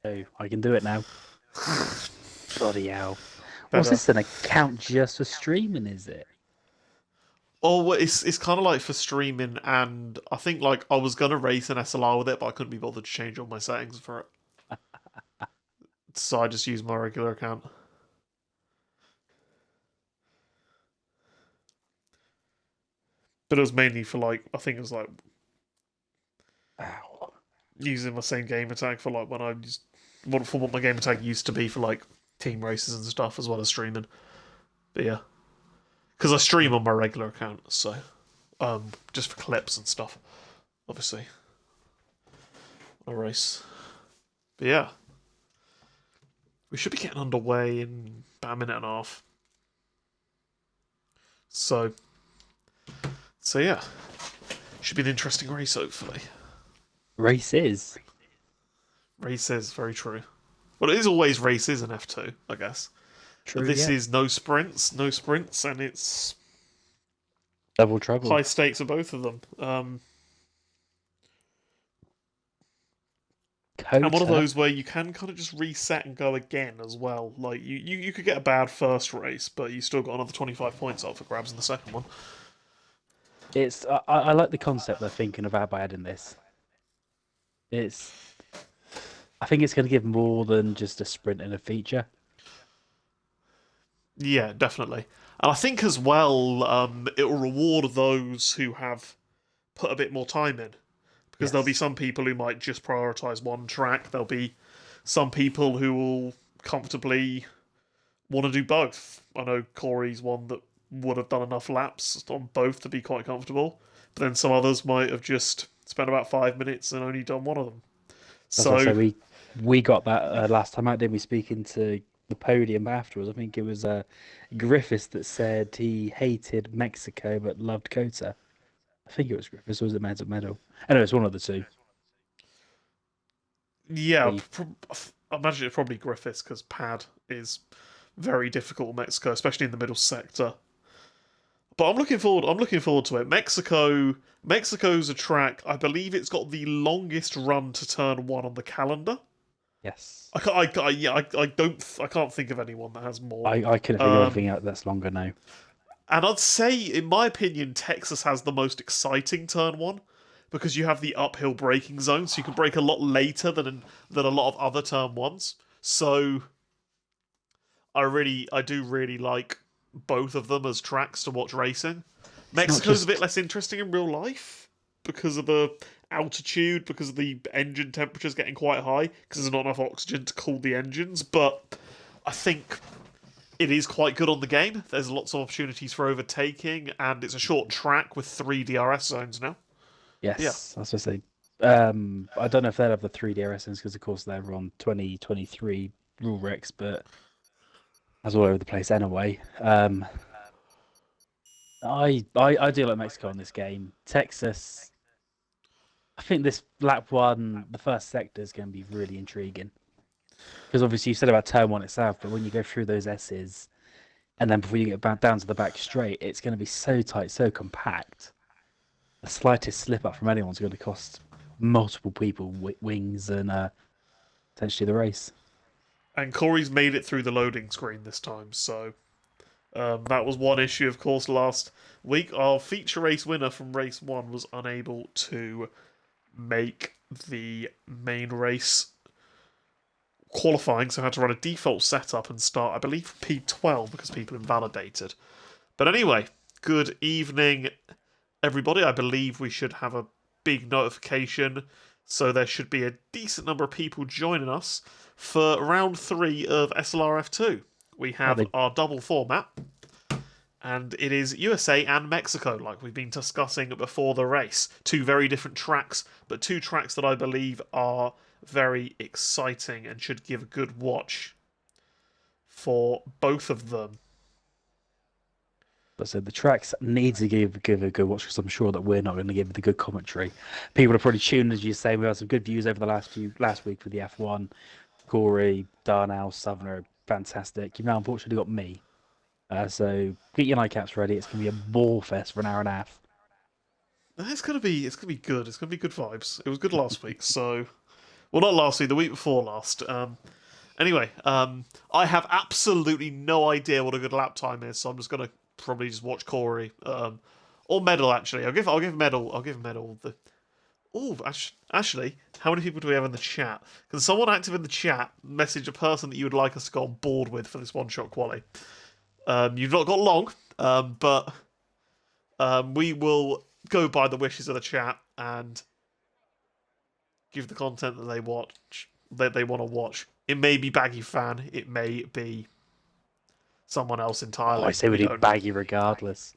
Oh, I can do it now. Bloody hell. What's Better. this, an account just for streaming, is it? Oh, well, it's kind of like for streaming, and I think like I was gonna race an SLR with it, but I couldn't be bothered to change all my settings for it, so I just used my regular account. But it was mainly for like I think it was like Ow. using my same game tag for like when I used for what my game tag used to be for like team races and stuff as well as streaming. But yeah, because I stream on my regular account, so just for clips and stuff, obviously when I race. But yeah, we should be getting underway in about a minute and a half. So yeah, should be an interesting race hopefully. Races. Races, very true. Well, it is always races in F2, I guess. True, This yeah. is no sprints, and it's Double trouble. high stakes of both of them. And one of COTA. those where you can kind of just reset and go again as well. Like you could get a bad first race, but you still got another 25 points up for grabs in the second one. I like the concept they're thinking about by adding this. It's I think it's going to give more than just a sprint and a feature. Yeah, definitely. And I think as well, it will reward those who have put a bit more time in. Because there'll be Yes. some people who might just prioritize one track. There'll be some people who will comfortably want to do both. I know Corey's one that would have done enough laps on both to be quite comfortable, but then some others might have just spent about 5 minutes and only done one of them. That's what I say. So We got that last time out, didn't we? Speaking to the podium afterwards, I think it was Griffiths that said he hated Mexico but loved COTA. I think it was Griffiths, or was it Medal? I know it's one of the two. yeah, He, I imagine it's probably Griffiths because Pad is very difficult in Mexico, especially in the middle sector. But I'm looking forward. I'm looking forward to it. Mexico's a track. I believe it's got the longest run to turn one on the calendar. yes. I can't think of anyone that has more. I couldn't think of anything else that's longer now. And I'd say, in my opinion, Texas has the most exciting turn one because you have the uphill braking zone, so you can brake a lot later than a lot of other turn ones. So I do really like both of them as tracks to watch racing. It's not Mexico's a bit just less interesting in real life because of the altitude, because of the engine temperatures getting quite high, because there's not enough oxygen to cool the engines. But I think it is quite good on the game. There's lots of opportunities for overtaking, and it's a short track with three DRS zones now. Yeah, yes. That's what I say. I don't know if they'll have the 3D RSNs because, of course, they're on 2023 rule recs, but that's all over the place anyway. I do like Mexico in this game. Texas, I think this lap one, the first sector is going to be really intriguing because obviously you said about turn one itself, but when you go through those S's and then before you get back down to the back straight, it's going to be so tight, so compact. The slightest slip up from anyone's going to cost multiple people wings and potentially the race. and Corey's made it through the loading screen this time, so that was one issue, of course, last week. Our feature race winner from race one was unable to make the main race qualifying, so had to run a default setup and start, I believe, P12 because people invalidated. But anyway, good evening, everybody. I believe we should have a big notification, so there should be a decent number of people joining us for round three of SLRF2. We Oh, have they our double format, and it is USA and Mexico, like we've been discussing before the race. Two very different tracks, but two tracks that I believe are very exciting and should give a good watch for both of them. So the tracks need to give a good watch because I'm sure that we're not going to give the good commentary. People are probably tuned, as you say. We had some good views over the last week with the F1. Corey, Darnell, Southerner, fantastic. You've now unfortunately got me. So get your nightcaps ready. It's going to be a ball fest for an hour and a half. It's gonna be good. It's gonna be good vibes. It was good last week, so Well, not last week, the week before last. Anyway, I have absolutely no idea what a good lap time is, so I'm just gonna probably just watch Corey. Or Medal actually. I'll give Medal the. Oh, actually, how many people do we have in the chat? Can someone active in the chat message a person that you would like us to go on board with for this one-shot quali? You've not got long, but we will go by the wishes of the chat and give the content that they want to watch. It may be Baggy Fan, it may be someone else entirely. I say we do Baggy regardless.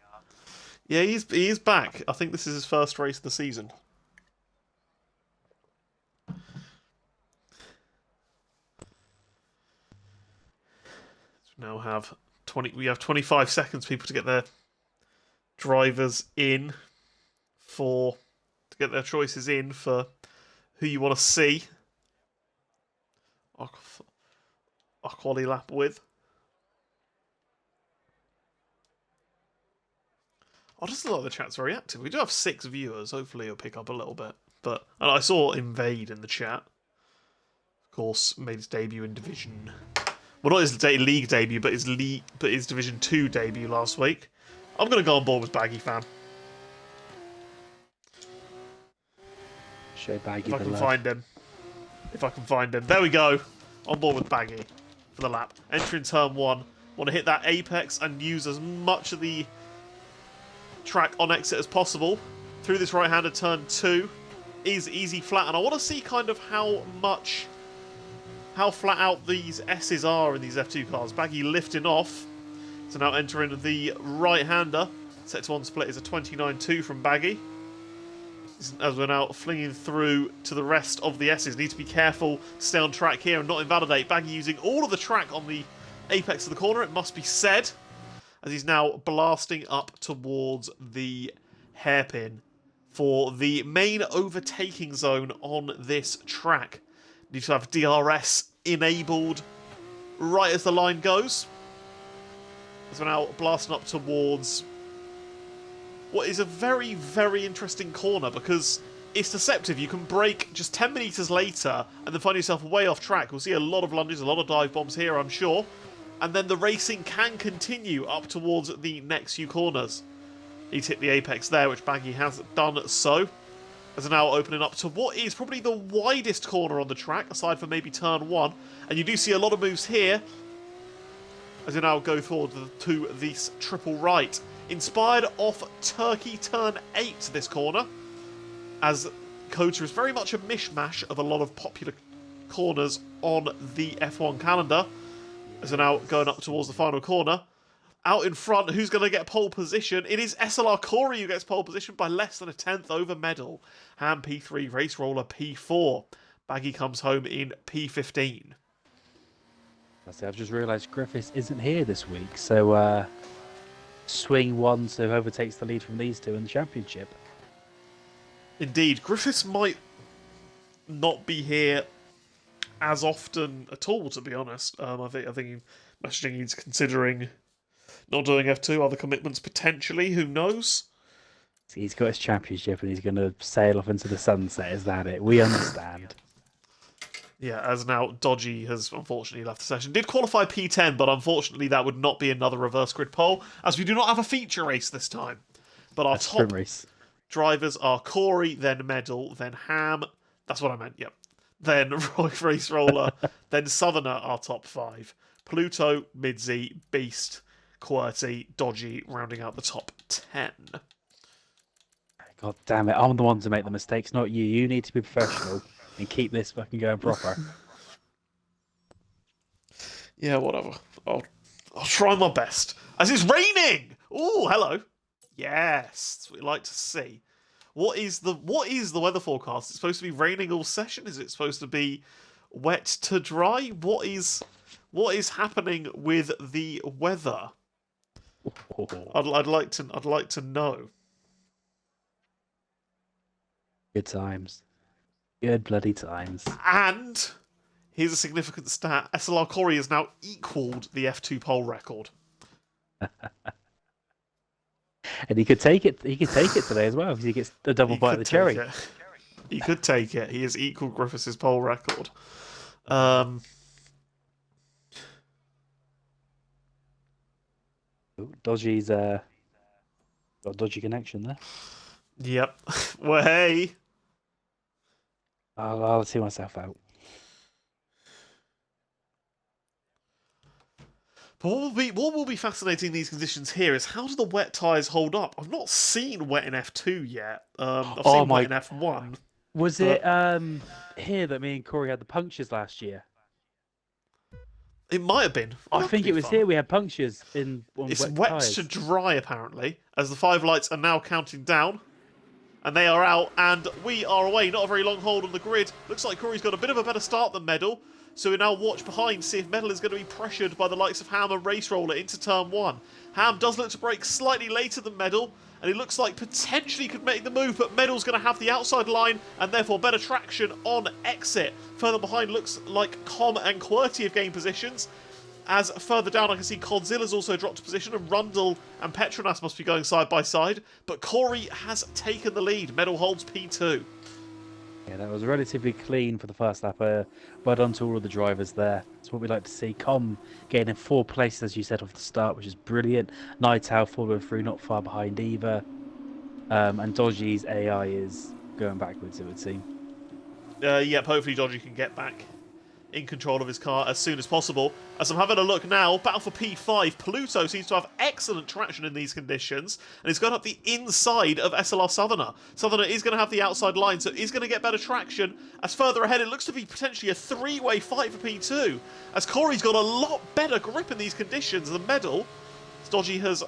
Yeah, he is back. I think this is his first race of the season. Now have 20. We have 25 seconds, people, to get their drivers in to get their choices in for who you want to see our quali lap with. I just thought the chat's very active. We do have 6 viewers. Hopefully, it'll pick up a little bit. And I saw Invade in the chat. Of course, made his debut in Division. Well, not his league debut, but his Division 2 debut last week. I'm going to go on board with Baggy Fan. Show Baggy if I can find him. There we go. On board with Baggy for the lap. Entering turn 1. Want to hit that apex and use as much of the track on exit as possible. Through this right-handed turn 2 is easy flat. And I want to see kind of how flat out these S's are in these F2 cars. Baggy lifting off. So now entering the right-hander. Set to 1 split is a 29.2 from Baggy. As we're now flinging through to the rest of the S's. Need to be careful to stay on track here and not invalidate. Baggy using all of the track on the apex of the corner, it must be said. As he's now blasting up towards the hairpin for the main overtaking zone on this track. Need to have DRS enabled right as the line goes. As we're now blasting up towards what is a very, very interesting corner because it's deceptive. You can brake just 10 metres later and then find yourself way off track. We'll see a lot of lunges, a lot of dive bombs here, I'm sure. And then the racing can continue up towards the next few corners. He's hit the apex there, which Baggy has done so. As we're now opening up to what is probably the widest corner on the track, aside from maybe turn 1. And you do see a lot of moves here. As we now go forward to this triple right. Inspired off Turkey turn 8 this corner. As COTA is very much a mishmash of a lot of popular corners on the F1 calendar. As we're now going up towards the final corner. Out in front, who's going to get pole position? It is SLR Corey who gets pole position by less than a tenth over Medal. Ham P3, Race Roller P4. Baggy comes home in P15. I've just realised Griffiths isn't here this week, so swing one so who overtakes the lead from these two in the championship. Indeed, Griffiths might not be here as often at all, to be honest. I think messaging he's considering not doing F2, other commitments potentially, who knows? He's got his championship and he's going to sail off into the sunset, is that it? We understand. Yeah, as now Dodgy has unfortunately left the session. Did qualify P10, but unfortunately that would not be another reverse grid pole, as we do not have a feature race this time. But our top drivers are Corey, then Medal, then Ham. That's what I meant, yep. Then Race Roller, then Southerner, our top 5. Pluto, Midzi, Beast, QWERTY, Dodgy, rounding out the top 10. God damn it, I'm the one to make the mistakes, not you. You need to be professional and keep this fucking going proper. Yeah, whatever. I'll try my best. As it's raining! Oh, hello. Yes, that's what we like to see. What is the weather forecast? It's supposed to be raining all session? Is it supposed to be wet to dry? What is happening with the weather? I'd like to know. Good times. Good bloody times. And here's a significant stat. SLR Corey has now equalled the F2 pole record. And he could take it. He could take it today as well if he gets a double bite of the cherry. He could take it. He has equal Griffiths' pole record. Ooh, Dodgy's got a dodgy connection there. yep. Well, hey. I'll see myself out. But what will be fascinating in these conditions here is how do the wet tyres hold up? I've not seen wet in F2 yet. I've seen wet in F1. Was it here that me and Corey had the punctures last year? It might have been. I think it was here we had punctures on It's wet wet tyres. to dry, apparently, as the 5 lights are now counting down. And they are out, and we are away. Not a very long hold on the grid. Looks like Corey's got a bit of a better start than Medal. So we now watch behind, see if Medal is going to be pressured by the likes of Ham and Race Roller into turn 1. Ham does look to break slightly later than Medal, and it looks like potentially could make the move, but Medal's going to have the outside line and therefore better traction on exit. Further behind looks like Com and QWERTY have gained positions. As further down I can see Conzilla's also dropped a position, and Rundle and Petronas must be going side by side. But Corey has taken the lead. Medal holds P2. Yeah, that was relatively clean for the first lap. Well done to all of the drivers there. That's what we like to see. Com getting in 4 places, as you said, off the start, which is brilliant. Night Owl following through, not far behind either. And Dodgy's AI is going backwards, it would seem. Yep, hopefully Dodgy can get back in control of his car as soon as possible. As I'm having a look now, battle for P5, Pluto seems to have excellent traction in these conditions, and he's got up the inside of SLR Southerner. Southerner is going to have the outside line, so he's going to get better traction. As further ahead, it looks to be potentially a 3-way fight for P2, as Corey's got a lot better grip in these conditions than Medal. Dodgy has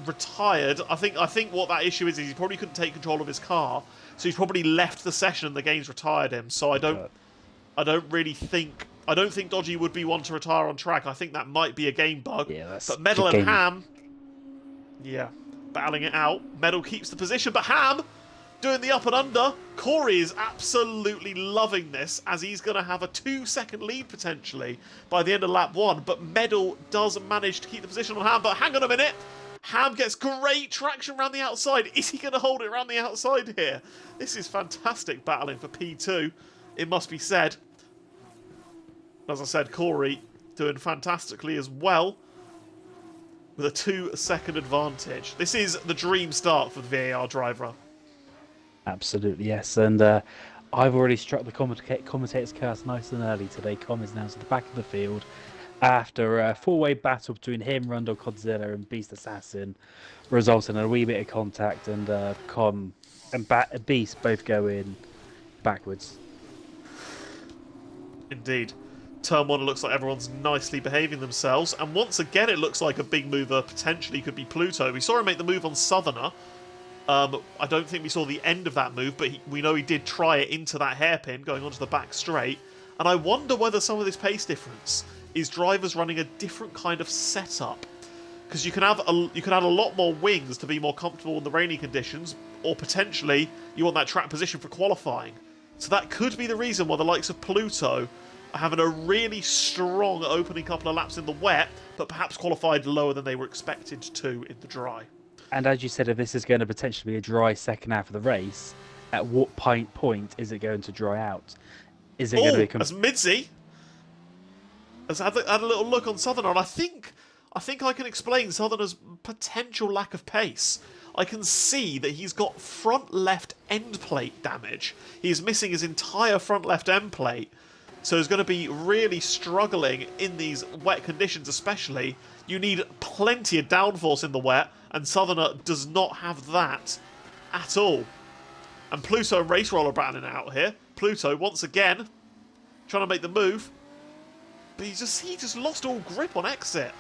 retired. I think what that issue is he probably couldn't take control of his car, so he's probably left the session and the game's retired him, so I don't think Dodgy would be one to retire on track. I think that might be a game bug. Yeah, that's but Medal and game. Ham, yeah, battling it out. Medal keeps the position, but Ham doing the up and under. Corey is absolutely loving this, as he's going to have a 2-second lead potentially by the end of lap 1. But Medal does manage to keep the position on Ham. But hang on a minute. Ham gets great traction around the outside. Is he going to hold it around the outside here? This is fantastic battling for P2, it must be said. As I said, Corey doing fantastically as well with a 2-second advantage. This is the dream start for the VAR driver. Absolutely, yes. And I've already struck the commentator's curse nice and early today. Com is now to the back of the field after a 4-way battle between him, Rundle, Godzilla, and Beast Assassin, resulting in a wee bit of contact, and Com and Beast both going backwards. Indeed. Turn 1 looks like everyone's nicely behaving themselves, and once again it looks like a big mover potentially could be Pluto. We saw him make the move on Southerner. I don't think we saw the end of that move, but we know he did try it into that hairpin going onto the back straight. And I wonder whether some of this pace difference is drivers running a different kind of setup. Because you can add a lot more wings to be more comfortable in the rainy conditions, or potentially you want that track position for qualifying. So that could be the reason why the likes of Pluto are having a really strong opening couple of laps in the wet, but perhaps qualified lower than they were expected to in the dry. And as you said, if this is going to potentially be a dry second half of the race, at what point is it going to dry out? Is it going to be... As Midzi has had a little look on Southerner, and I think I can explain Southerner's potential lack of pace. I can see that he's got front left end plate damage. He's missing his entire front left end plate. So he's going to be really struggling in these wet conditions especially. You need plenty of downforce in the wet, and Southerner does not have that at all. And Pluto and Race Roller battling out here. Pluto, once again, trying to make the move. But he just lost all grip on exit.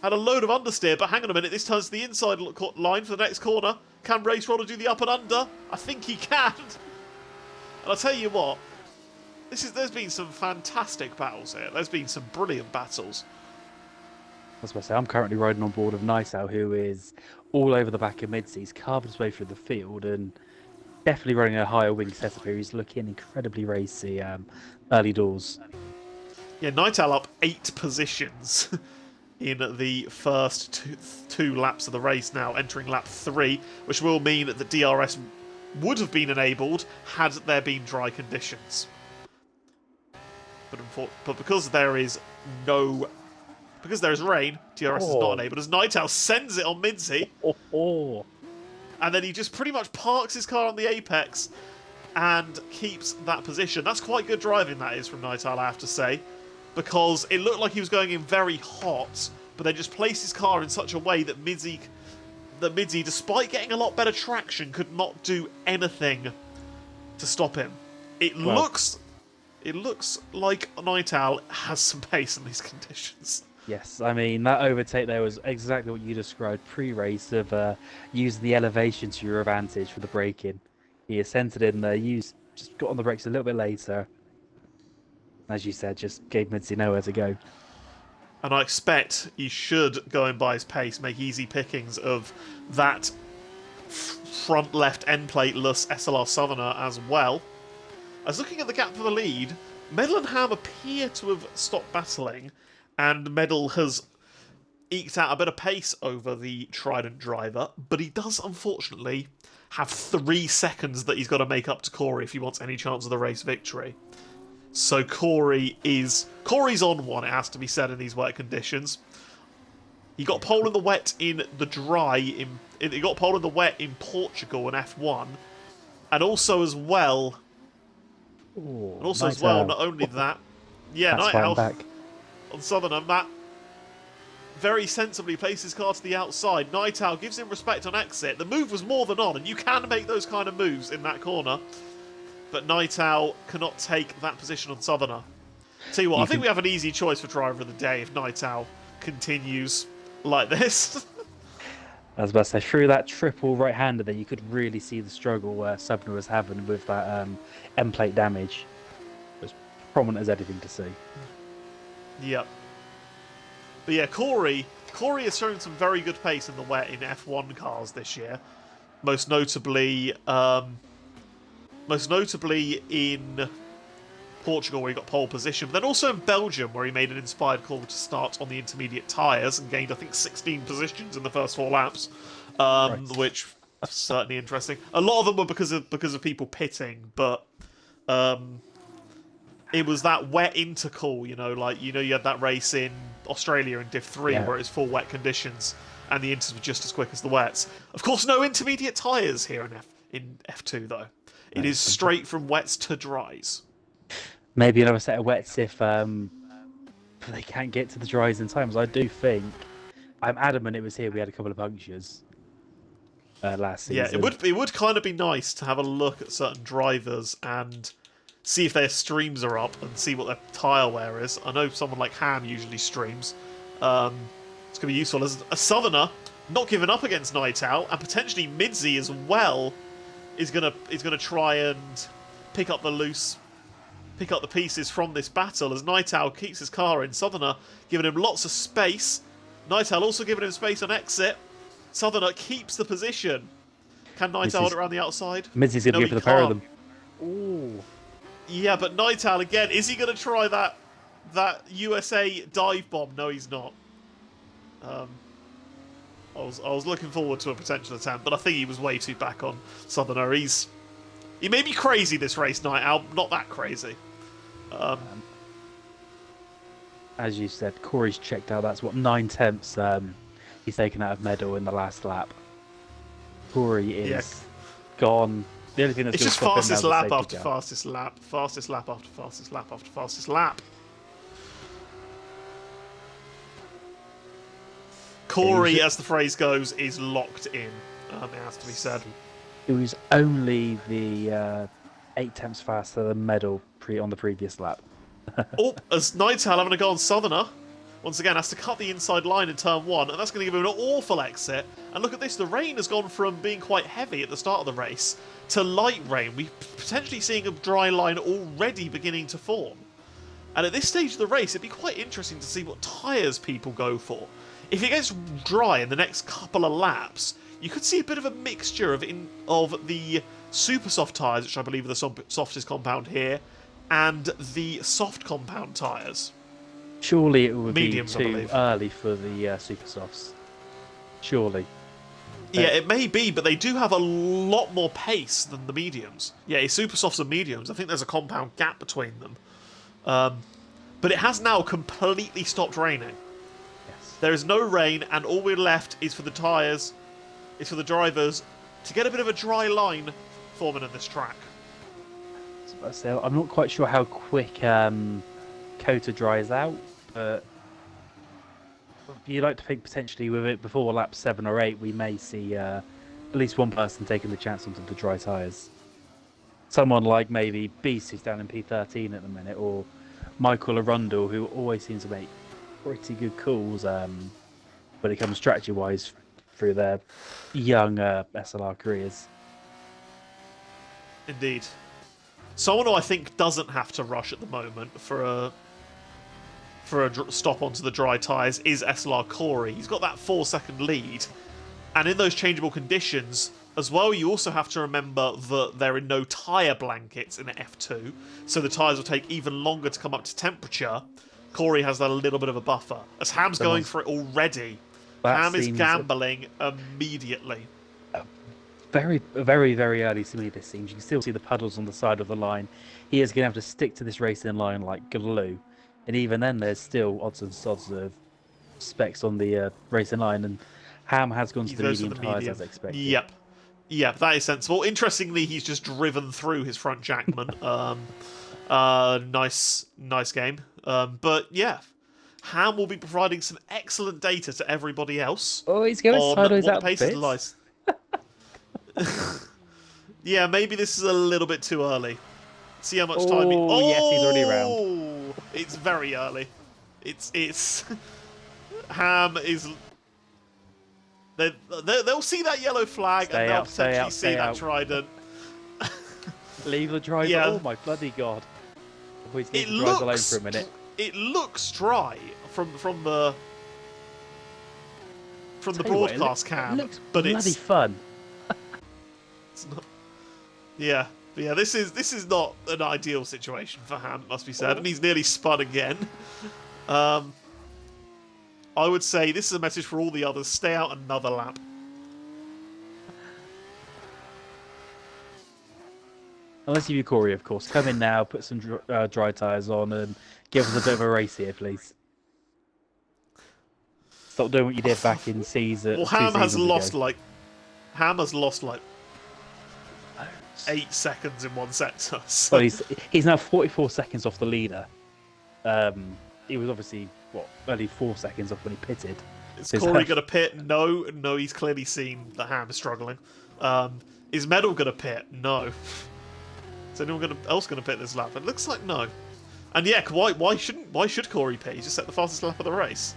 Had a load of understeer, but hang on a minute, this turns to the inside line for the next corner. Can Race Roller do the up and under? I think he can. And I'll tell you what, there's been some fantastic battles here. There's been some brilliant battles. I was about to say, I'm currently riding on board of Nice Owl, who is all over the back of mid-seas, carved his way through the field, and definitely running a higher wing setup here. He's looking incredibly racy early doors. Yeah, Night Owl up 8 positions in the first two laps of the race now, entering lap 3, which will mean that the DRS would have been enabled had there been dry conditions. But because there is rain, DRS is not enabled, as Night Owl sends it on Minzy, and then he just pretty much parks his car on the apex and keeps that position. That's quite good driving, that is, from Night Owl, I have to say, because it looked like he was going in very hot, but then just placed his car in such a way that Minzy, despite getting a lot better traction, could not do anything to stop him. It looks like Night Owl has some pace in these conditions. Yes, I mean, that overtake there was exactly what you described pre-race of using the elevation to your advantage for the braking. He ascended in there, just got on the brakes a little bit later. As you said, just gave Minzy nowhere to go. And I expect he should, going by his pace, make easy pickings of that front left end plateless SLR Southerner as well. As looking at the gap for the lead, Medal and Ham appear to have stopped battling, and Medal has eked out a bit of pace over the Trident driver, but he does unfortunately have 3 seconds that he's got to make up to Corey if he wants any chance of the race victory. So Corey's on one, it has to be said, in these wet conditions. He got pole in the wet in the dry. He got pole in the wet in Portugal in F1, and also as well. Not only that, Night Owl on Southerner, Matt very sensibly placed his car to the outside. Night Owl gives him respect on exit. The move was more than on, and you can make those kind of moves in that corner. But Night Owl cannot take that position on Southerner. Tell you what, I think we have an easy choice for driver of the day if Night Owl continues like this. I was about to say, through that triple right-hander there, you could really see the struggle where Southerner was having with that end plate damage. It was prominent as anything to see. Yep. But yeah, Corey has shown some very good pace in the wet in F1 cars this year. Most notably in Portugal, where he got pole position, but then also in Belgium, where he made an inspired call to start on the intermediate tyres and gained, I think, 16 positions in the first 4 laps, which is certainly interesting. A lot of them were because of people pitting, but it was that wet intercall, you had that race in Australia in Div 3 where it was full wet conditions, and the inters were just as quick as the wets. Of course, no intermediate tyres here in F2, though. It is straight from wets to dries. Maybe another set of wets if they can't get to the dries in time. So I do think, I'm adamant it was here we had a couple of punctures last season. Yeah, it would kind of be nice to have a look at certain drivers and see if their streams are up and see what their tyre wear is. I know someone like Ham usually streams. It's going to be useful as a Southerner not giving up against Night Owl, and potentially Minzy as well is gonna try and pick up the pieces from this battle as Night Owl keeps his car in. Southerner giving him lots of space. Night Owl also giving him space on exit. Southerner keeps the position. Can Night Owl around the outside? Minzy's going to go for the pair of them. Ooh. Yeah, but Night Owl again. Is he going to try that USA dive bomb? No, he's not. I was looking forward to a potential attempt, but I think he was way too back on Southerner. He may be crazy this race, Night Owl. Not that crazy. As you said, Corey's checked out. That's what 9/10 he's taken out of Medal in the last lap. Corey is gone. The only thing that's it's just fastest lap after fastest lap, fastest lap after fastest lap after fastest lap. Corey, as the phrase goes, is locked in. It has to be said. It was only the 8/10 faster than Medal on the previous lap. As Night Owl having a go on Southerner, once again has to cut the inside line in turn 1, and that's going to give him an awful exit. And look at this, the rain has gone from being quite heavy at the start of the race to light rain. We're potentially seeing a dry line already beginning to form. And at this stage of the race, it'd be quite interesting to see what tyres people go for. If it gets dry in the next couple of laps, you could see a bit of a mixture of the super soft tyres, which I believe are the softest compound here, and the soft compound tyres. Surely it would Mediums, be too early for the super softs. Surely. Yeah, it may be, but they do have a lot more pace than the mediums. Yeah, super softs and mediums. I think there's a compound gap between them. But it has now completely stopped raining. Yes. There is no rain, and all we're left is for the tyres, is for the drivers to get a bit of a dry line forming in this track. So I'm not quite sure how quick COTA dries out, but you'd like to think potentially with it before lap 7 or 8, we may see at least one person taking the chance onto the dry tyres. Someone like maybe Beast, who's down in P13 at the minute, or Michael Arundel, who always seems to make pretty good calls when it comes strategy-wise through their young SLR careers. Indeed. Someone who I think doesn't have to rush at the moment for a stop onto the dry tyres is SLR Corey. He's got that 4-second lead, and in those changeable conditions as well, you also have to remember that there are no tyre blankets in F2, so the tyres will take even longer to come up to temperature. Corey has that little bit of a buffer. As Ham's going for it already, Ham is gambling immediately. Very, very, very early to me, this seems. You can still see the puddles on the side of the line. He is going to have to stick to this racing line like glue. And even then, there's still odds and sods of specs on the racing line. And Ham has gone to the medium tyres as expected. Yep. Yep, that is sensible. Interestingly, he's just driven through his front jackman. Nice game. But yeah, Ham will be providing some excellent data to everybody else. Oh, he's going to sideways out the Yeah, maybe this is a little bit too early. See how much time. Oh, yes, he's already around. It's very early. It's Ham is. They'll see that yellow flag and they'll potentially see that trident. Leave the driver. Yeah. Oh my bloody god! It looks. For a minute. It looks dry from the broadcast cam, but it's bloody fun. It's not. Yeah, but yeah. This is not an ideal situation for Ham, it must be said, and he's nearly spun again. I would say this is a message for all the others: stay out another lap. Unless you're Corey, of course. Come in now, put some dry tyres on, and give us a bit of a race here, please. Stop doing what you did back in season. Well, Ham has lost like 8 seconds in one sector. So. Well, he's now 44 seconds off the leader. He was obviously only 4 seconds off when he pitted. Is Corey going to pit? No, he's clearly seen that Ham is struggling. Is Medal going to pit? No. Is anyone else going to pit this lap? It looks like no. And yeah, why should Corey pit? He just set the fastest lap of the race.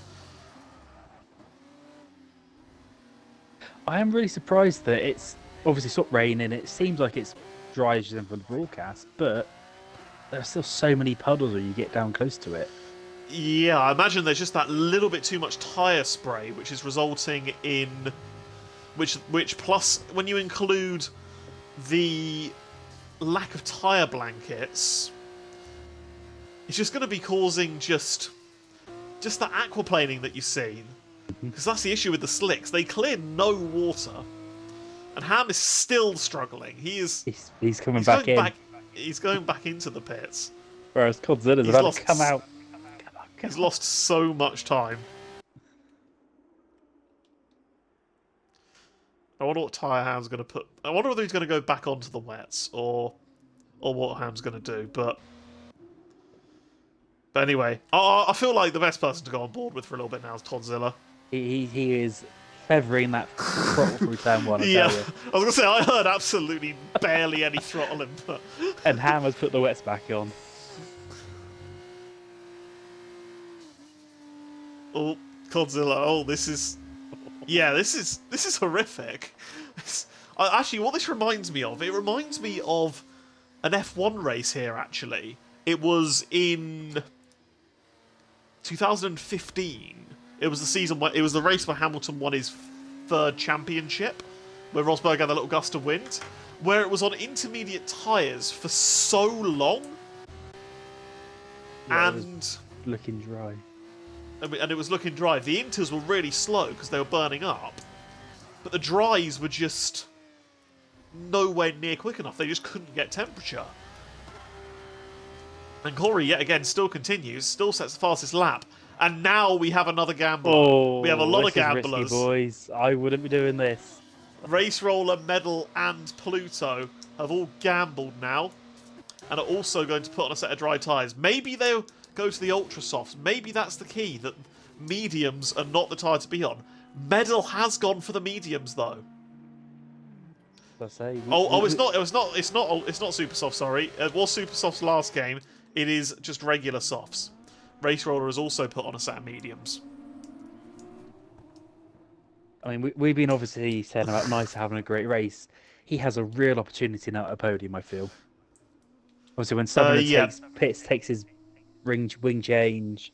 I am really surprised that it's obviously stopped raining. It seems like it's dry as from the broadcast, but there are still so many puddles when you get down close to it. Yeah, I imagine there's just that little bit too much tyre spray, which is resulting in which plus when you include the lack of tyre blankets, it's just going to be causing just that aquaplaning that you've seen. Because that's the issue with the slicks. They clear no water. And Ham is still struggling. He's coming back in. He's going back into the pits. Whereas Godzilla's about to come out. He's lost so much time. I wonder what tyre Ham's going to put. I wonder whether he's going to go back onto the wets or what Ham's going to do. But anyway, I feel like the best person to go on board with for a little bit now is Godzilla. He is feathering that throttle through turn 1. Yeah, I was going to say, I heard absolutely barely any throttling. But... And Ham has put the wets back on. Oh, Godzilla. Oh, this is... Yeah, this is horrific. Actually, what this reminds me of, it reminds me of an F1 race here, actually. It was in 2015. It was the season where it was the race where Hamilton won his 3rd championship, where Rosberg had a little gust of wind, where it was on intermediate tyres for so long, yeah, and it was looking dry. And it was looking dry. The inters were really slow because they were burning up, but the dries were just nowhere near quick enough. They just couldn't get temperature. And Corey, yet again, still continues, still sets the fastest lap. And now we have another gambler. Oh, we have a lot of this is gamblers. risky, boys. I wouldn't be doing this. Race Roller, Medal, and Pluto have all gambled now. And are also going to put on a set of dry tyres. Maybe they'll go to the Ultra Softs. Maybe that's the key, that mediums are not the tyre to be on. Medal has gone for the mediums, though. Let's say. It's not super soft. Sorry, it was super softs last game. It is just regular softs. Race Roller has also put on a set of mediums. I mean, we've been obviously saying about Nice having a great race. He has a real opportunity now at a podium, I feel. Obviously, when somebody takes his wing change,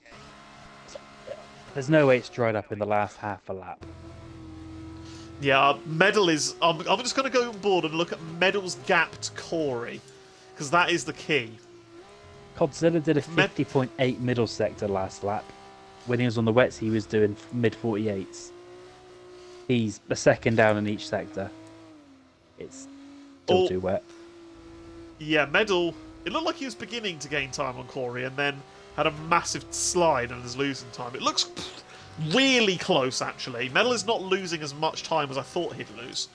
there's no way it's dried up in the last half a lap. Yeah, Medal is... I'm just going to go on board and look at Medal's gap to Corey, because that is the key. Godzilla did a 50.8 middle sector last lap. When he was on the wets, he was doing mid-48s. He's a second down in each sector. It's still too wet. Yeah, Medal... It looked like he was beginning to gain time on Corey, and then had a massive slide and is losing time. It looks really close, actually. Medal is not losing as much time as I thought he'd lose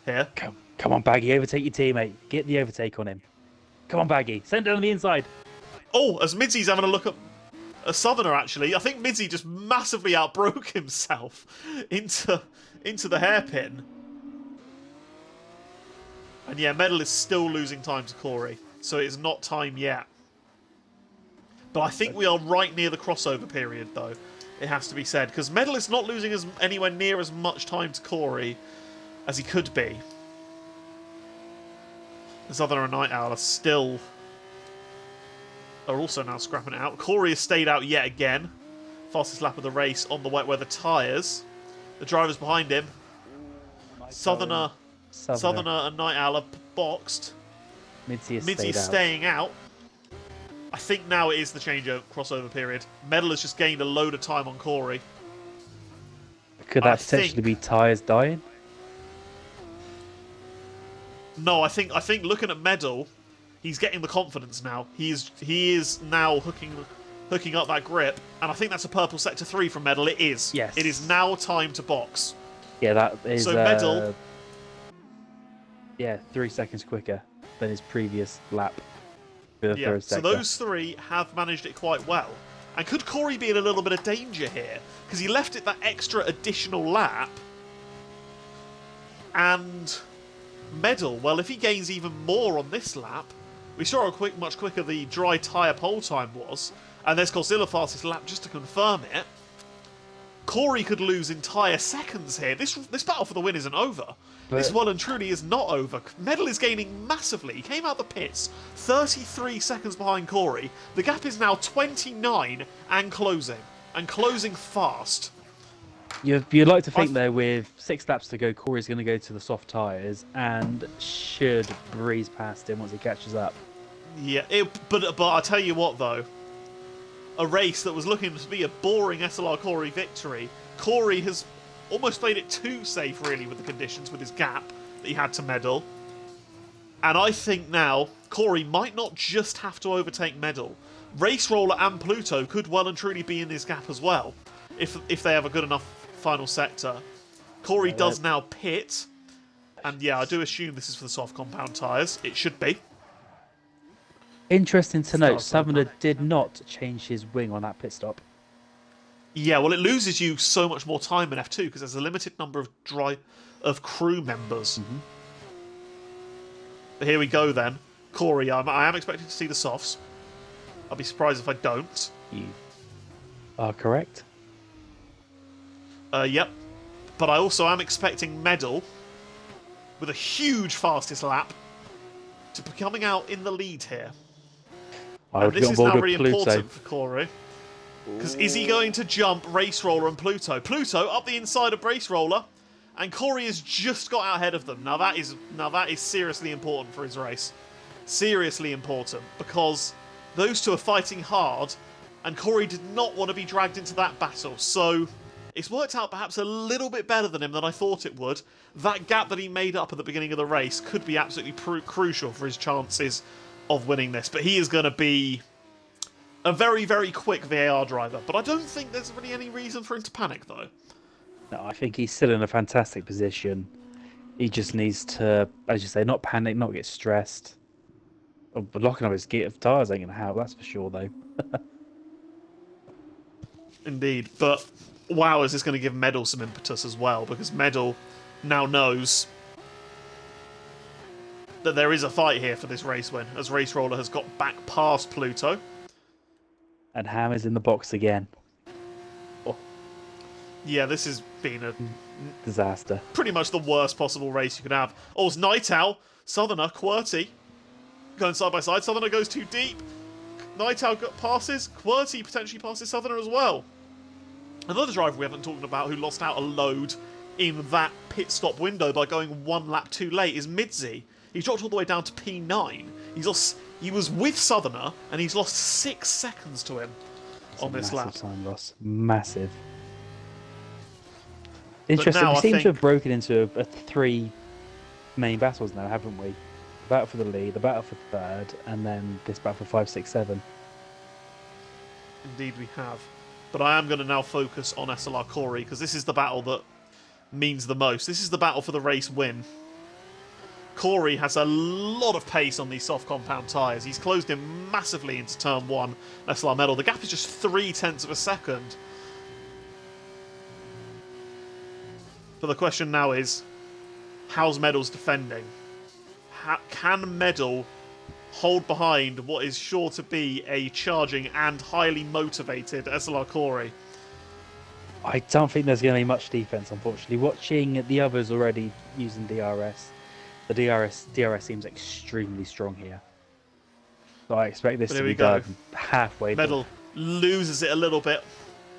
here. Come on, Baggy, overtake your teammate. Get the overtake on him. Come on, Baggy. Send it on the inside. Oh, as Midsy's having a look at a Southerner, actually, I think Midsy just massively outbroke himself into the hairpin. And yeah, Medal is still losing time to Corey, so it's not time yet. But I think we are right near the crossover period, though. It has to be said, because Medal is not losing anywhere near as much time to Corey as he could be. Southerner and Night Owl are also now scrapping it out. Corey has stayed out yet again. Fastest lap of the race on the wet weather tyres. The drivers behind him. Southerner and Night Owl are boxed. Midsy is staying out. I think now it is the changeover crossover period. Medal has just gained a load of time on Corey. Could that potentially be tyres dying? No, I think looking at Medal, he's getting the confidence now. He is now hooking up that grip, and I think that's a purple sector 3 from Medal. It is. Yes. It is now time to box. Yeah, that is. So Medal. Yeah, 3 seconds quicker than his previous lap. Yeah. So those three have managed it quite well. And could Corey be in a little bit of danger here? Because he left it that extra additional lap. And Medal, well, if he gains even more on this lap, we saw how much quicker the dry tyre pole time was, and there's Godzilla fastest lap just to confirm it. Corey could lose entire seconds here. This battle for the win isn't over. This well and truly is not over. Medal is gaining massively. He came out the pits 33 seconds behind Corey. The gap is now 29 and closing fast. You'd like to think, though, with 6 laps to go, Corey's going to go to the soft tyres and should breeze past him once he catches up. Yeah, but I tell you what, though. A race that was looking to be a boring SLR Corey victory. Corey has almost played it too safe, really, with the conditions, with his gap that he had to Medal. And I think now Corey might not just have to overtake Medal. Race Roller and Pluto could well and truly be in his gap as well, if they have a good enough final sector. Corey does now pit, and yeah, I do assume this is for the soft compound tyres. It should be. Interesting to note, Southerner did not change his wing on that pit stop. Yeah, well, it loses you so much more time in F2 because there's a limited number of crew members. Mm-hmm. But here we go then. Corey, I am expecting to see the softs. I'll be surprised if I don't. You are correct. Yep. But I also am expecting Medal with a huge fastest lap to be coming out in the lead here. And this is now really important for Corey. Because is he going to jump Race Roller and Pluto? Pluto up the inside of Race Roller, and Corey has just got out ahead of them. Now that is seriously important for his race. Seriously important, because those two are fighting hard, and Corey did not want to be dragged into that battle. So It's worked out perhaps a little bit better than him than I thought it would. That gap that he made up at the beginning of the race could be absolutely crucial for his chances of winning this. But he is going to be a very, very quick VAR driver. But I don't think there's really any reason for him to panic, though. No, I think he's still in a fantastic position. He just needs to, as you say, not panic, not get stressed. But locking up his gear of tyres ain't going to help, that's for sure, though. Indeed. But wow, is this going to give Medal some impetus as well? Because Medal now knows that there is a fight here for this race win, as Race Roller has got back past Pluto. And Ham is in the box again. Yeah, this has been a Disaster. pretty much the worst possible race you could have. Oh, it's Night Owl, Southerner, QWERTY going side by side. Southerner goes too deep. Night Owl passes. QWERTY potentially passes Southerner as well. Another driver we haven't talked about who lost out a load in that pit stop window by going one lap too late is Midzi. He dropped all the way down to P9. He was with Southerner and he's lost 6 seconds to him on this lap. Massive time loss. Massive. Interesting. now We I seem think- to have broken into a 3 main battles now, haven't we? The battle for the lead, the battle for third, and then this battle for 5, 6, 7. Indeed we have. But I am going to now focus on SLR Corey because this is the battle that means the most. This is the battle for the race win. Corey has a lot of pace on these soft compound tyres. He's closed in massively into turn 1 SLR Medal. The gap is just 0.3 of a second. But the question now is, how's Medal's defending? Can Medal hold behind what is sure to be a charging and highly motivated SLR Corey? I don't think there's going to be much defense, unfortunately. Watching the others already using DRS, the DRS seems extremely strong here. So I expect this But to here be we go. done halfway. Medal loses it a little bit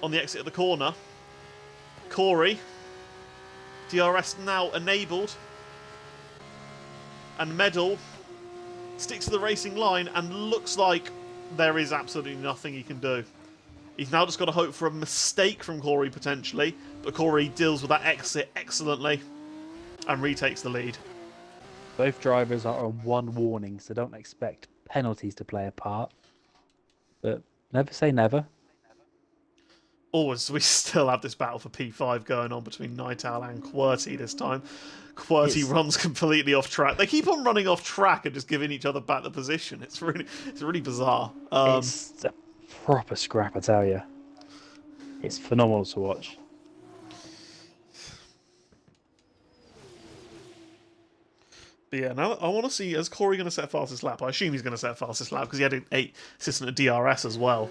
on the exit of the corner. Corey, DRS now enabled. And Medal sticks to the racing line and looks like there is absolutely nothing he can do. He's now just got to hope for a mistake from Corey potentially, but Corey deals with that exit excellently and retakes the lead. Both drivers are on 1 warning, so don't expect penalties to play a part. But never say never. Always, we still have this battle for P5 going on between Night Owl and QWERTY this time. QWERTY runs completely off track. They keep on running off track and just giving each other back the position. It's really bizarre. It's a proper scrap, I tell you. It's phenomenal to watch. But yeah, now I want to see, is Corey going to set fastest lap? I assume he's going to set fastest lap because he had an 8 assistant at DRS as well.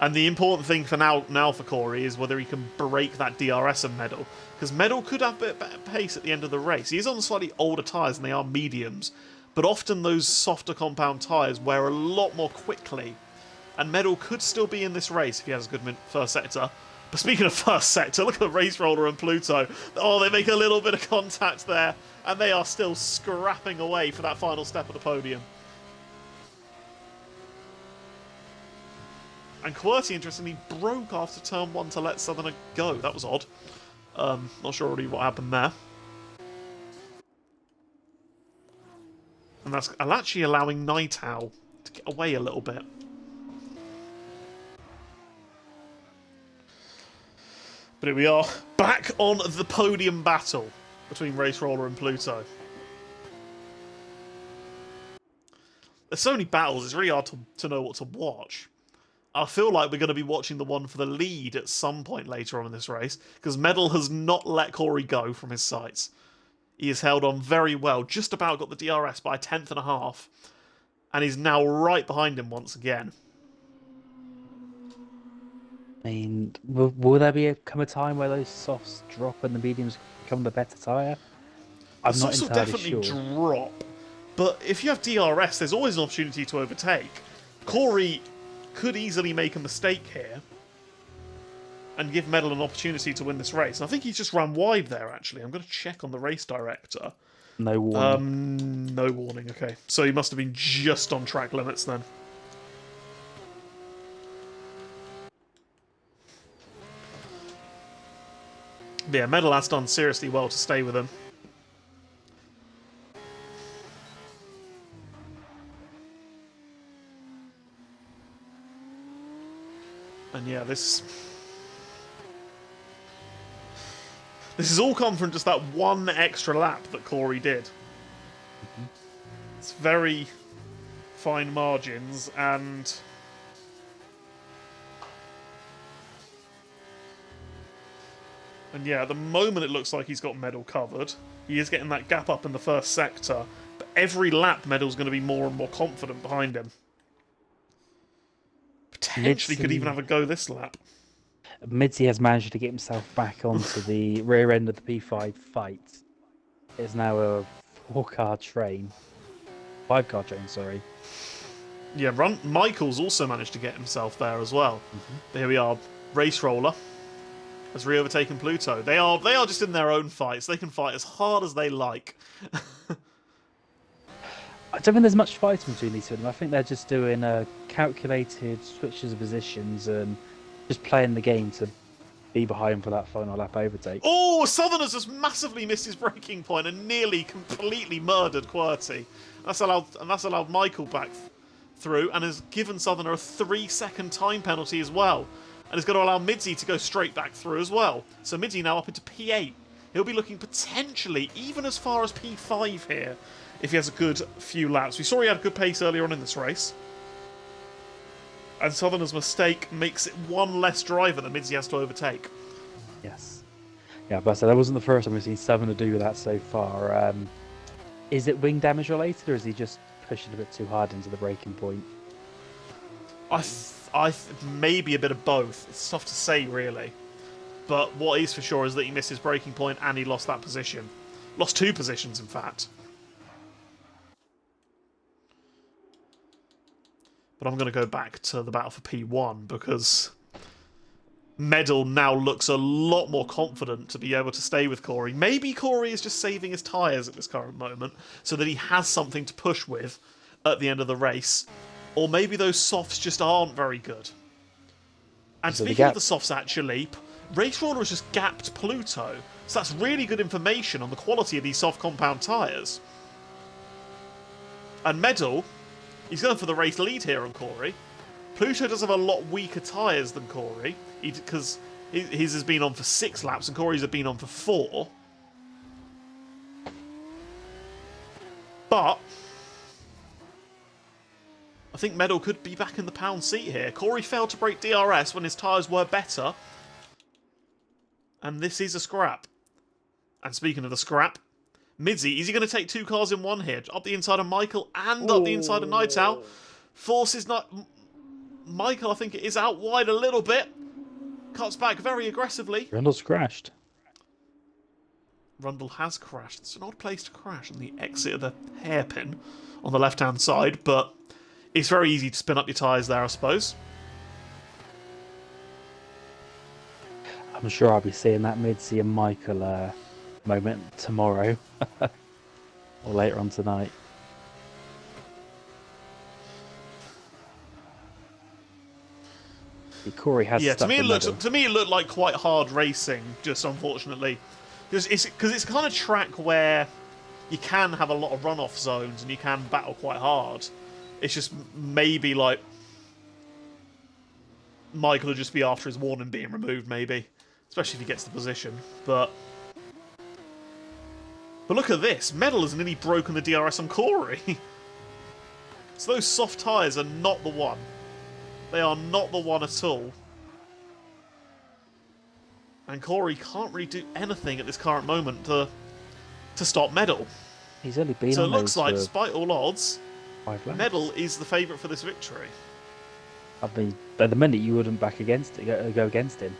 And the important thing for now for Corey is whether he can break that DRS of Medal. Because Medal could have a bit better pace at the end of the race. He is on slightly older tyres and they are mediums. But often those softer compound tyres wear a lot more quickly. And Medal could still be in this race if he has a good first sector. But speaking of first sector, look at the Race Roller and Pluto. Oh, they make a little bit of contact there. And they are still scrapping away for that final step of the podium. And QWERTY, interestingly, broke after turn 1 to let Southerner go. That was odd. Not sure really what happened there. And that's actually allowing Night Owl to get away a little bit. But here we are, back on the podium battle between Race Roller and Pluto. There's so many battles, it's really hard to know what to watch. I feel like we're going to be watching the one for the lead at some point later on in this race, because Medal has not let Corey go from his sights. He has held on very well, just about got the DRS by 1/10.5, and he's now right behind him once again. I mean, will there come a time where those softs drop and the mediums become the better tyre? I'm The not softs will entirely definitely sure. drop, but if you have DRS, there's always an opportunity to overtake. Corey could easily make a mistake here and give Medal an opportunity to win this race. And I think he's just ran wide there, actually. I'm going to check on the race director. No warning. No warning, okay. So he must have been just on track limits then. But yeah, Medal has done seriously well to stay with him. And yeah, this has all come from just that one extra lap that Corey did. It's very fine margins, and yeah, at the moment it looks like he's got Medal covered. He is getting that gap up in the first sector, but every lap Medal's going to be more and more confident behind him. Potentially could even have a go this lap. Midzi has managed to get himself back onto the rear end of the P5 fight. It's now a 4-car train. 5-car train, sorry. Yeah, Michael's also managed to get himself there as well. But here we are. Race Roller has re-overtaken Pluto. They are just in their own fights. They can fight as hard as they like. I don't think there's much fighting between these two of them. I think they're just doing calculated switches of positions and just playing the game to be behind for that final lap overtake. Oh, Southerners just massively missed his braking point and nearly completely murdered QWERTY. That's allowed Michael back through and has given Southerner a 3-second time penalty as well. And is going to allow Midzi to go straight back through as well. So Midzi now up into P8. He'll be looking potentially even as far as P5 here if he has a good few laps. We saw he had a good pace earlier on in this race. And Southerner's mistake makes it one less driver that Midzi has to overtake. Yes. Yeah, but that wasn't the first time we've seen Southerner do that so far. Is it wing damage related, or is he just pushing a bit too hard into the braking point? Maybe a bit of both. It's tough to say, really. But what is for sure is that he missed his braking point and he lost that position. Lost 2 positions, in fact. But I'm going to go back to the battle for P1 because Medal now looks a lot more confident to be able to stay with Corey. Maybe Corey is just saving his tyres at this current moment so that he has something to push with at the end of the race. Or maybe those softs just aren't very good. And So speaking of the softs, actually, Race Roller has just gapped Pluto. So that's really good information on the quality of these soft compound tyres. And Medal, he's going for the race lead here on Corey. Pluto does have a lot weaker tyres than Corey, because his has been on for 6 laps and Corey's have been on for 4. But I think Medal could be back in the pound seat here. Corey failed to break DRS when his tyres were better. And this is a scrap. And speaking of the scrap, Midzi, is he going to take 2 cars in one here? Up the inside of Michael and up the inside of Night Owl. Forces not... Michael, I think it is out wide a little bit. Cuts back very aggressively. Rundle's crashed. Rundle has crashed. It's an odd place to crash on the exit of the hairpin on the left-hand side, but it's very easy to spin up your tyres there, I suppose. I'm sure I'll be seeing that Midzi and Michael moment tomorrow or later on tonight. Corey has to me it looked like quite hard racing, just unfortunately, because it's kind of track where you can have a lot of runoff zones and you can battle quite hard. It's just maybe like Michael will just be after his warning being removed, maybe, especially if he gets the position. But look at this, Medal has nearly broken the DRS on Corey. So those soft tyres are not the one. They are not the one at all. And Corey can't really do anything at this current moment to stop Medal. He's only been so on it looks those like, despite all odds, 5 laps. Medal is the favourite for this victory. I mean, at the minute you wouldn't back against it, go against him.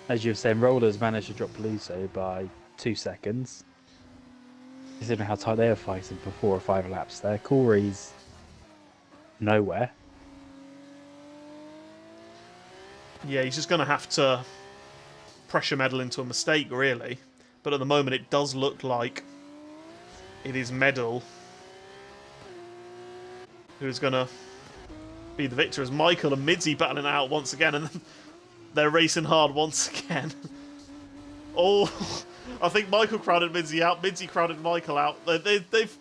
As you were saying, Rollers managed to drop Pluto by 2 seconds. Considering how tight they were fighting for 4 or 5 laps there. Corey's nowhere. Yeah, he's just going to have to pressure Medal into a mistake, really. But at the moment, it does look like it is Medal who's going to be the victor, as Michael and Midzi battling it out once again, and they're racing hard once again. Oh, I think Michael crowded Minzy out. Minzy crowded Michael out. They've.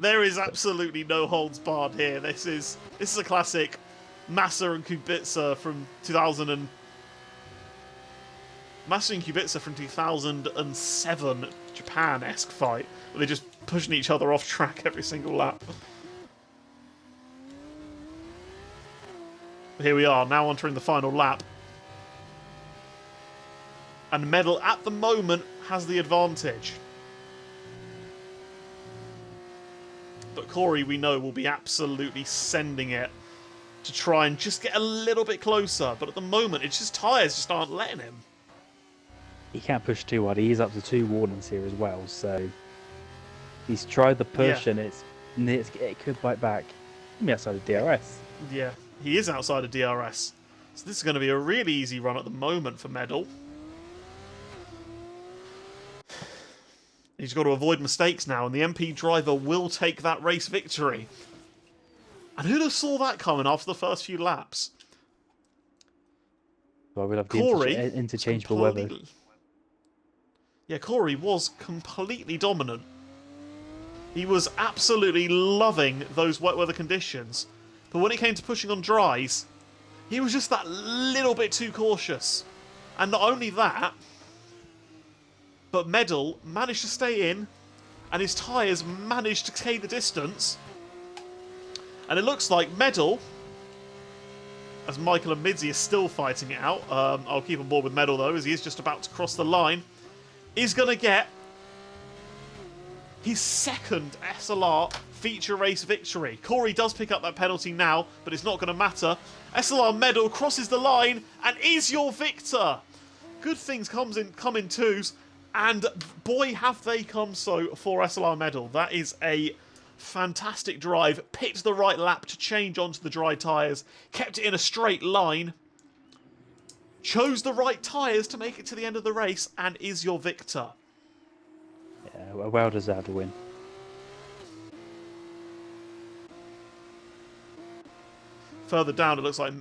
There is absolutely no holds barred here. This is a classic Massa and Kubica from 2000 and Massa and Kubica from 2007 Japan-esque fight where they're just pushing each other off track every single lap. Here we are, now entering the final lap. And Medal, at the moment, has the advantage. But Corey, we know, will be absolutely sending it to try and just get a little bit closer. But at the moment, it's just tyres just aren't letting him. He can't push too hard. He's up to 2 warnings here as well, so he's tried the push and it could bite back. Maybe outside of DRS. Yeah, he is outside of DRS. So this is going to be a really easy run at the moment for Medal. He's got to avoid mistakes now, and the MP driver will take that race victory. And who'd have saw that coming after the first few laps? Well, we'll have Corey the interchangeable weather. Yeah, Corey was completely dominant. He was absolutely loving those wet weather conditions. But when it came to pushing on dries, he was just that little bit too cautious. And not only that, but Medal managed to stay in, and his tyres managed to take the distance. And it looks like Medal, as Michael and Midzi are still fighting it out, I'll keep on board with Medal though, as he is just about to cross the line, is going to get his second SLR feature race victory. Corey does pick up that penalty now, but it's not going to matter. SLR Medal crosses the line and is your victor. Good things come in twos. And boy, have they come so for SLR Medal. That is a fantastic drive. Picked the right lap to change onto the dry tyres. Kept it in a straight line. Chose the right tyres to make it to the end of the race. And is your victor. Yeah, a well-deserved win. Further down, it looks like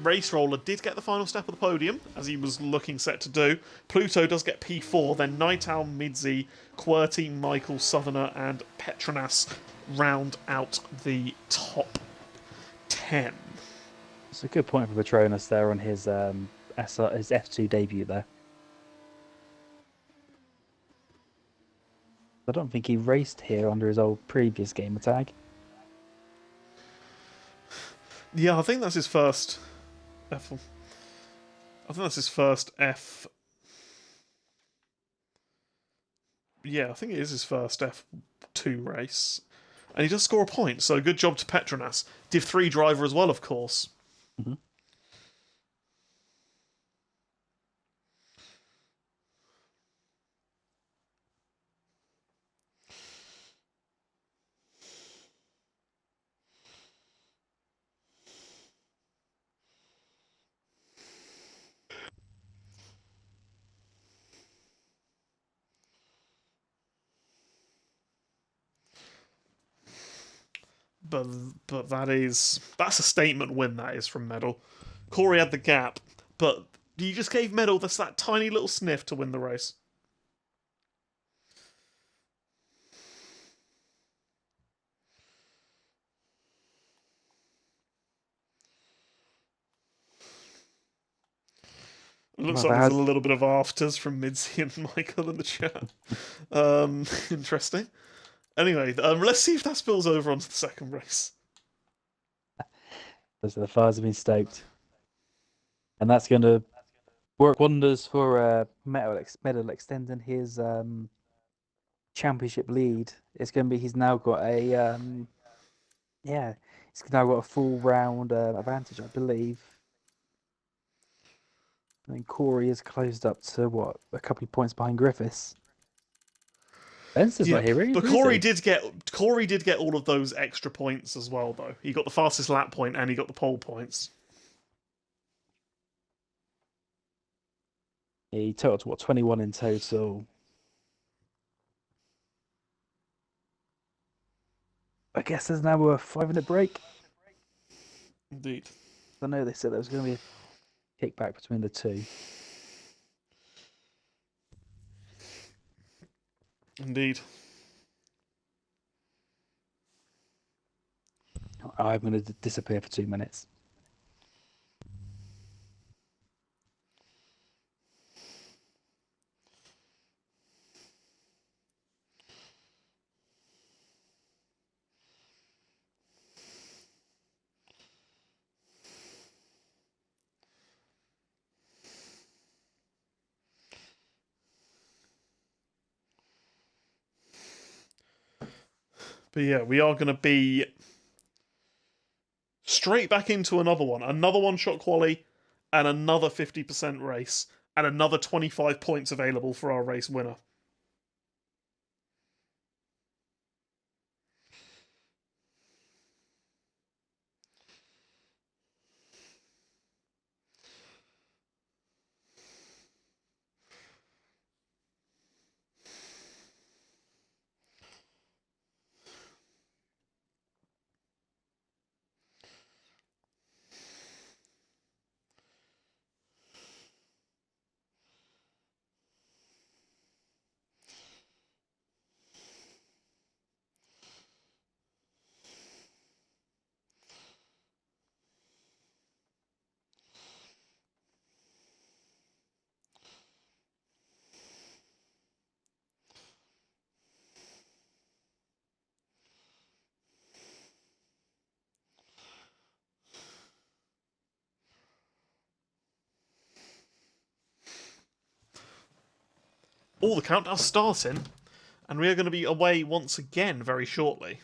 Race Roller did get the final step of the podium, as he was looking set to do. Pluto does get P4, then Night Owl, Midzi, QWERTY, Michael, Southerner, and Petronas round out the top 10. It's a good point for Petronas there on his his F2 debut there. I don't think he raced here under his old previous gamer tag. Yeah, I think that's his first F. I think that's his first F. Yeah, I think it is his first F2 race. And he does score a point, so good job to Petronas. Div 3 driver as well, of course. Mm-hmm. But that's a statement win, that is, from Medal. Corey had the gap, but you just gave Medal that tiny little sniff to win the race. It looks like there's a little bit of afters from Midzi and Michael in the chat. Interesting. Anyway, let's see if that spills over onto the second race. So the fires have been stoked. And that's going to work wonders for Medal extending his championship lead. It's going to be, he's now got a, he's now got a full round advantage, I believe. I mean, Corey has closed up to, what, a couple of points behind Griffiths. Spencer's not here, really. But Corey did get all of those extra points as well, though. He got the fastest lap point and he got the pole points. He totaled, what, 21 in total. I guess there's now a 5-minute break. Indeed. I know they said there was going to be a kickback between the two. Indeed. I'm going to disappear for 2 minutes. But yeah, we are going to be straight back into another one shot quali, and another 50% race, and another 25 points available for our race winner. All the countdown's starting, and we are going to be away once again very shortly.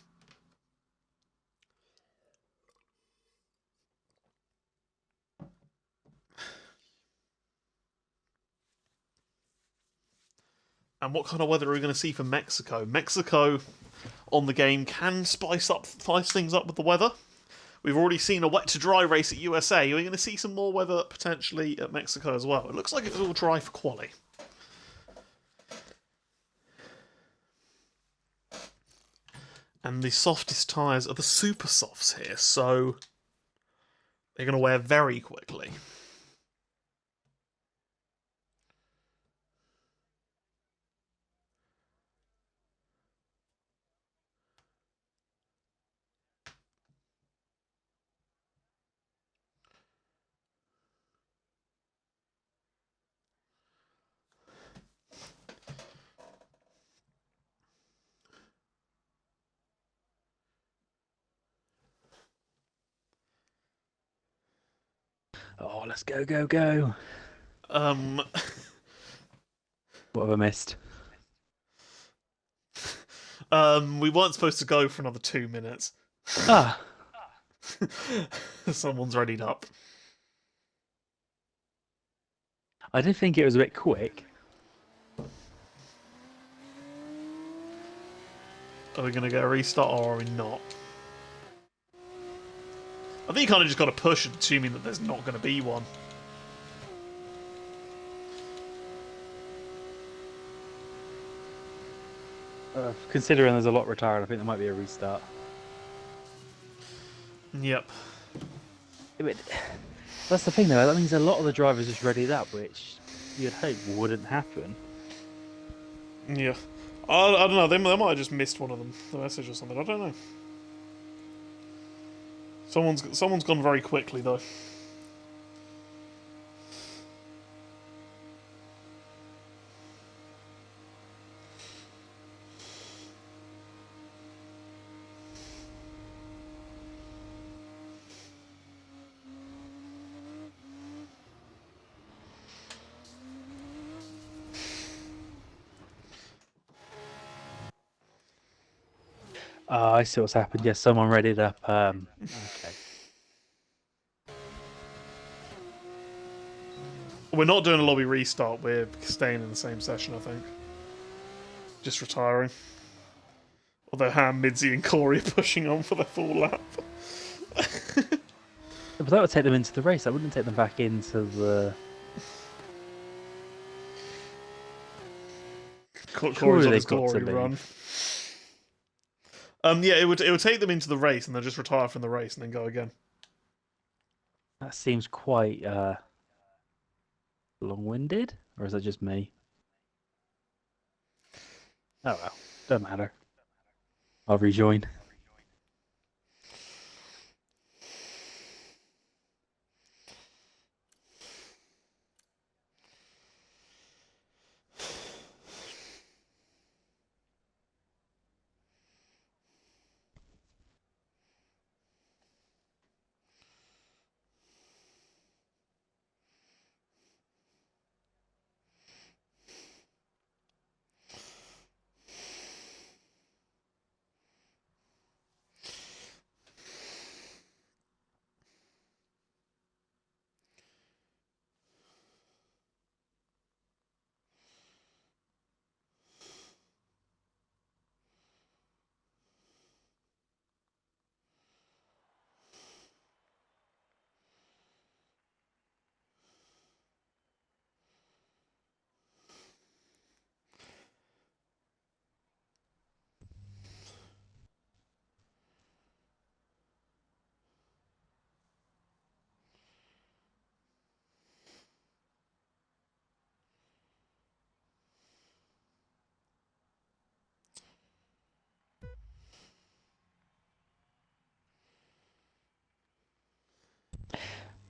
And what kind of weather are we going to see for Mexico? Mexico on the game can spice things up with the weather. We've already seen a wet to dry race at USA. We're going to see some more weather potentially at Mexico as well. It looks like it's all dry for quali. And the softest tyres are the super softs here, so they're going to wear very quickly. Oh, let's go, go, go. Um, What have I missed? we weren't supposed to go for another 2 minutes. Ah, Someone's readied up. I did think it was a bit quick. Are we going to get a restart or are we not? I think you kind of just got to push, assuming that there's not going to be one. Considering there's a lot retired, I think there might be a restart. Yep. But that's the thing, though. That means a lot of the drivers just readied up, which you'd hope wouldn't happen. Yeah. I don't know. They might have just missed one of them, the message or something. I don't know. Someone's gone very quickly though. I see what's happened. Yes, someone readied up. Okay. We're not doing a lobby restart. We're staying in the same session, I think. Just retiring. Although Ham, Midzi, and Corey are pushing on for their full lap. But that would take them into the race. That wouldn't take them back into the. Corey's on his glory run. Yeah, it would take them into the race and they'll just retire from the race and then go again. That seems quite long-winded, or is that just me? Oh well, don't matter. I'll rejoin.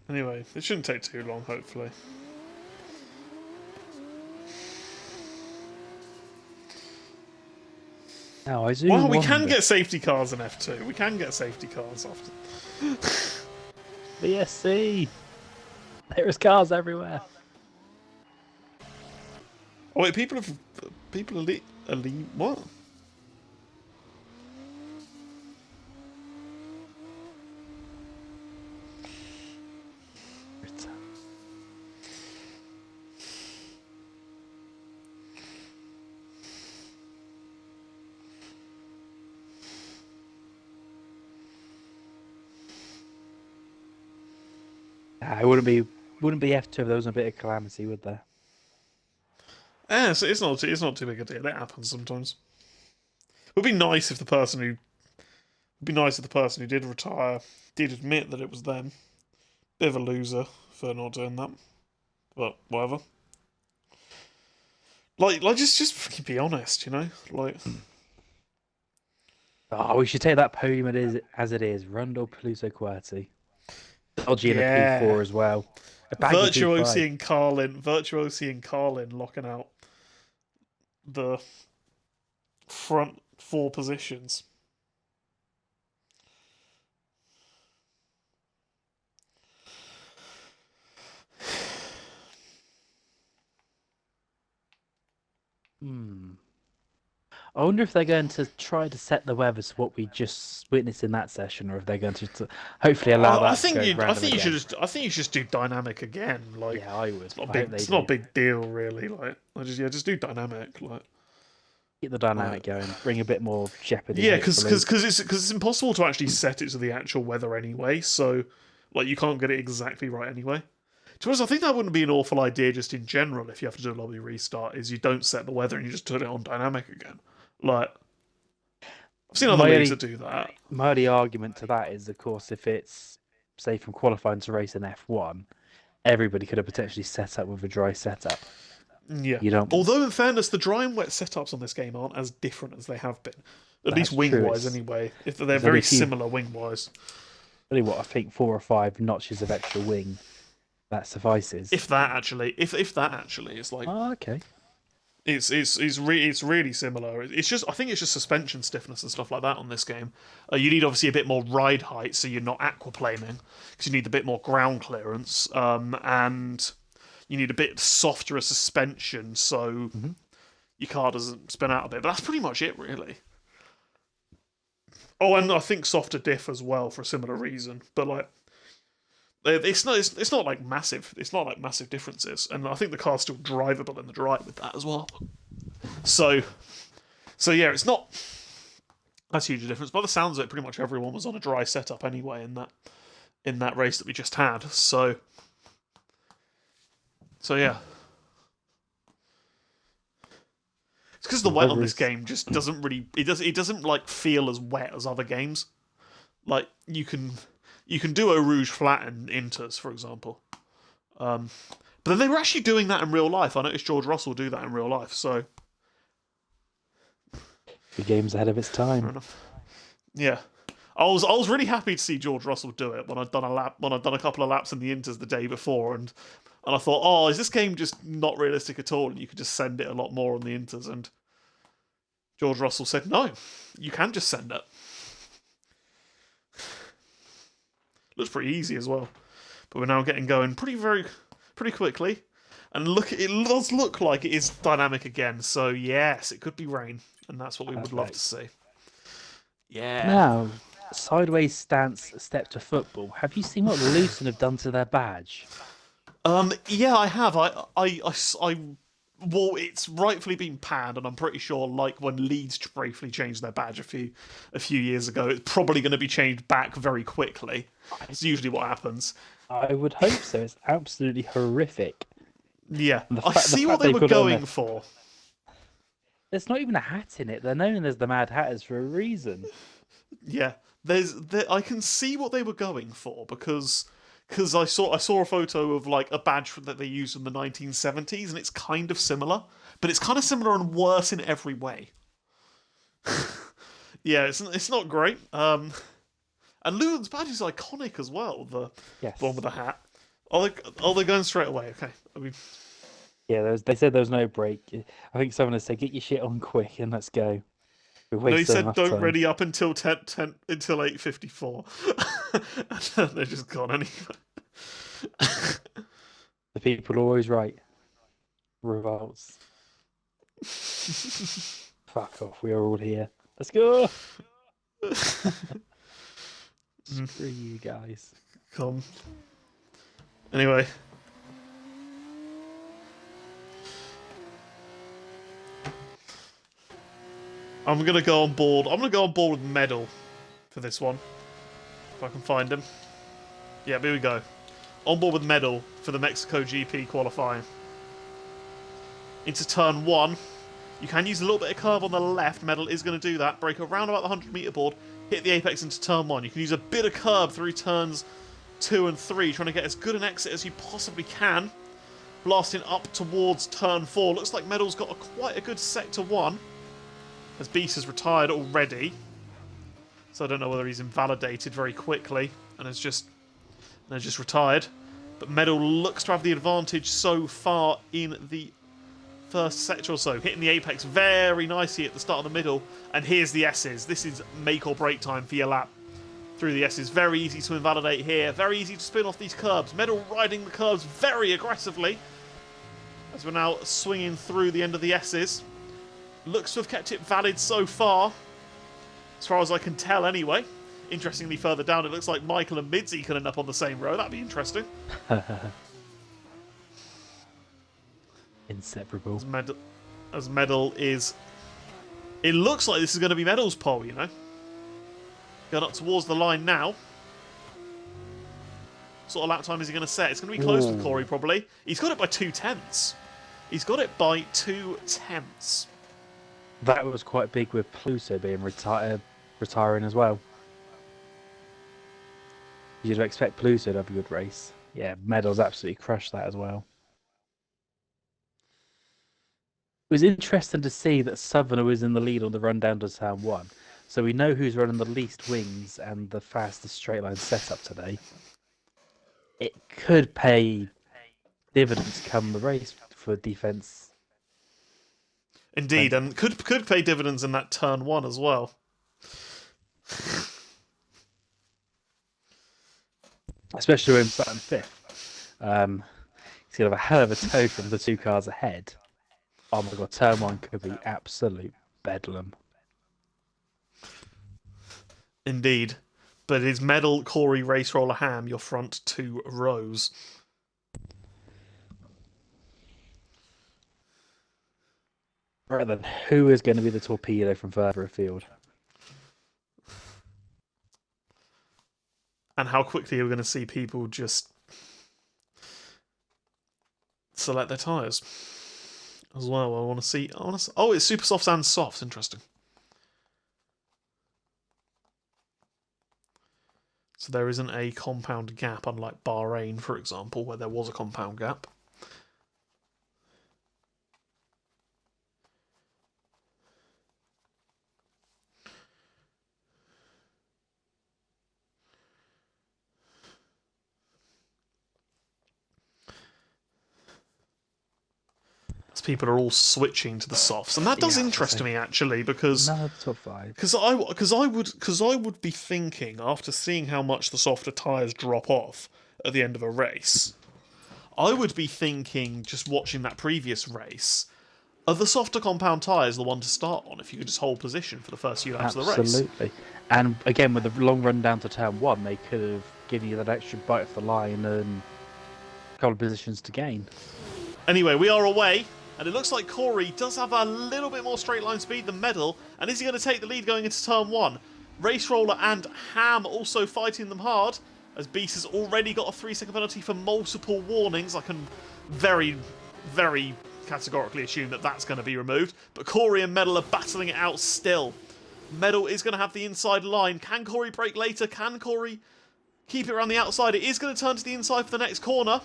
Anyway, it shouldn't take too long, hopefully. Now I do Well, we wonder. can get safety cars in F2. We can get safety cars often. VSC. There's cars everywhere. Oh wait, people elite what? It wouldn't be F2 if there was a bit of calamity, would there? Yeah, it's not too big a deal. It happens sometimes. It would be nice if the person who did retire did admit that it was them. Bit of a loser for not doing that, but whatever. Like just fucking be honest, you know. Like, Oh, we should take that podium as it is. Rundle, Peluso, QWERTY. Dodgy in a yeah, P4 as well. A baggy P5. Virtuosi and Carlin locking out the front four positions. I wonder if they're going to try to set the weather to what we just witnessed in that session, or if they're going to hopefully allow that to go random again. I think you should just do dynamic again. Like, Yeah, I would. it's not I big. hope they It's do. not a big deal, really. Like, just do dynamic. Keep the dynamic going. Bring a bit more jeopardy. Yeah, hopefully. because it's impossible to actually set it to the actual weather anyway. So, like, you can't get it exactly right anyway. To be honest, I think that wouldn't be an awful idea just in general if you have to do a lobby restart. Is you don't set the weather and you just turn it on dynamic again. Like, I've seen other leagues that do that. My only argument to that is, of course, if it's say from qualifying to race in F1, everybody could have potentially set up with a dry setup. Yeah. You don't. Although, in fairness, the dry and wet setups on this game aren't as different as they have been. At least wing-wise, anyway. If they're very similar wing-wise. Only what I think 4 or 5 notches of extra wing. That suffices. If that actually is like. Oh, okay. It's really similar. It's just I think it's just suspension stiffness and stuff like that on this game. You need obviously a bit more ride height, so you're not aquaplaning because you need a bit more ground clearance, and you need a bit softer a suspension so your car doesn't spin out a bit. But that's pretty much it, really. Oh, and I think softer diff as well for a similar reason. But like, it's not like massive. It's not like massive differences, and I think the car's still drivable in the dry with that as well. So yeah, it's not that's huge a difference. By the sounds of it, pretty much everyone was on a dry setup anyway in that race that we just had. So yeah. It's because the wet on this game just doesn't really it doesn't like feel as wet as other games. Like you can do Eau Rouge flat in Inters, for example. But then they were actually doing that in real life. I noticed George Russell do that in real life. So The game's ahead of its Fair time. enough. Yeah. I was really happy to see George Russell do it when I'd done a couple of laps in the Inters the day before, and I thought, oh, is this game just not realistic at all? And you could just send it a lot more on the Inters. And George Russell said, no, you can just send it. Looks pretty easy as well. But we're now getting going pretty quickly. And it does look like it is dynamic again. So yes, it could be rain, and that's what we would love to see. Yeah. Now, sideways stance, step to football. Have you seen what Luton have done to their badge? Yeah, I have. Well, it's rightfully been panned, and I'm pretty sure, like when Leeds briefly changed their badge a few years ago, it's probably going to be changed back very quickly. It's usually what happens. I would hope so. It's absolutely horrific. Yeah, I The see fact what they they've were got it on going for. There's not even a hat in it. They're known as the Mad Hatters for a reason. Yeah, I can see what they were going for because I saw a photo of like a badge that they used in the 1970s, and it's kind of similar, but it's kind of similar and worse in every way. Yeah, it's not great. And Luton's badge is iconic as well. The Yes. one with the hat. They're going straight away. Okay. I mean, Yeah, they said there was no break. I think someone has said, get your shit on quick and let's go. We've no, he wasted said enough don't time. ready up until 8:54. And then they're just gone anyway. The people are always right. Revolts. Fuck off. We are all here. Let's go. Screw you guys. Come. Anyway. I'm gonna go on board with Medal for this one. If I can find him. Yeah, here we go. On board with Medal for the Mexico GP qualifying. Into turn 1. You can use a little bit of curve on the left. Medal is going to do that. Brake around about the 100-metre board. Hit the apex into turn 1. You can use a bit of curb through turns 2 and 3, trying to get as good an exit as you possibly can. Blasting up towards turn 4. Looks like Medal's got quite a good sector 1. As Beast has retired already. So I don't know whether he's invalidated very quickly and has just retired. But Medal looks to have the advantage so far in the first sector or so. Hitting the apex very nicely at the start of the middle. And here's the S's. This is make or break time for your lap through the S's. Very easy to invalidate here. Very easy to spin off these curbs. Medal riding the curbs very aggressively. As we're now swinging through the end of the S's. Looks to have kept it valid so far. As far as I can tell anyway. Interestingly, further down, it looks like Michael and Midzi can end up on the same row. That'd be interesting. Inseparable. As Medal is... It looks like this is going to be Medal's pole, you know. Going up towards the line now. What sort of lap time is he going to set? It's going to be close with Corey, probably. He's got it by 2/10. He's got it by 2/10. That was quite big with Pluto being retiring as well. You'd expect Pluto to have a good race. Yeah, Medal's absolutely crushed that as well. It was interesting to see that Southerner was in the lead on the run down to turn 1. So we know who's running the least wings and the fastest straight line setup today. It could pay dividends come the race for defence. Indeed, and could pay dividends in that turn 1 as well. Especially when starting 5th. He's going to have a hell of a tow from the 2 cars ahead. Oh my god, turn 1 could be absolute bedlam. Indeed. But is Medal, Corey, Race Roller, Ham your front 2 rows? Right then, who is going to be the torpedo from further afield? And how quickly are we going to see people just select their tyres as well? I want to see. Oh, it's super softs and softs. Interesting. So there isn't a compound gap, unlike Bahrain, for example, where there was a compound gap. people are all switching to the softs, and that does interest me actually because none of the top 5. because I would be thinking after seeing how much the softer tyres drop off at the end of a race, I would be thinking just watching that previous race. Are the softer compound tyres the one to start on if you could just hold position for the first few laps of the race? Absolutely. And again, with the long run down to turn 1, they could have given you that extra bite off the line and a couple of positions to gain. Anyway, we are away, and it looks like Corey does have a little bit more straight line speed than Medal. And is he going to take the lead going into turn 1? Race Roller and Ham also fighting them hard, as Beast has already got a 3-second penalty for multiple warnings. I can very, very categorically assume that that's going to be removed. But Corey and Medal are battling it out still. Medal is going to have the inside line. Can Corey brake later? Can Corey keep it around the outside? It is going to turn to the inside for the next corner.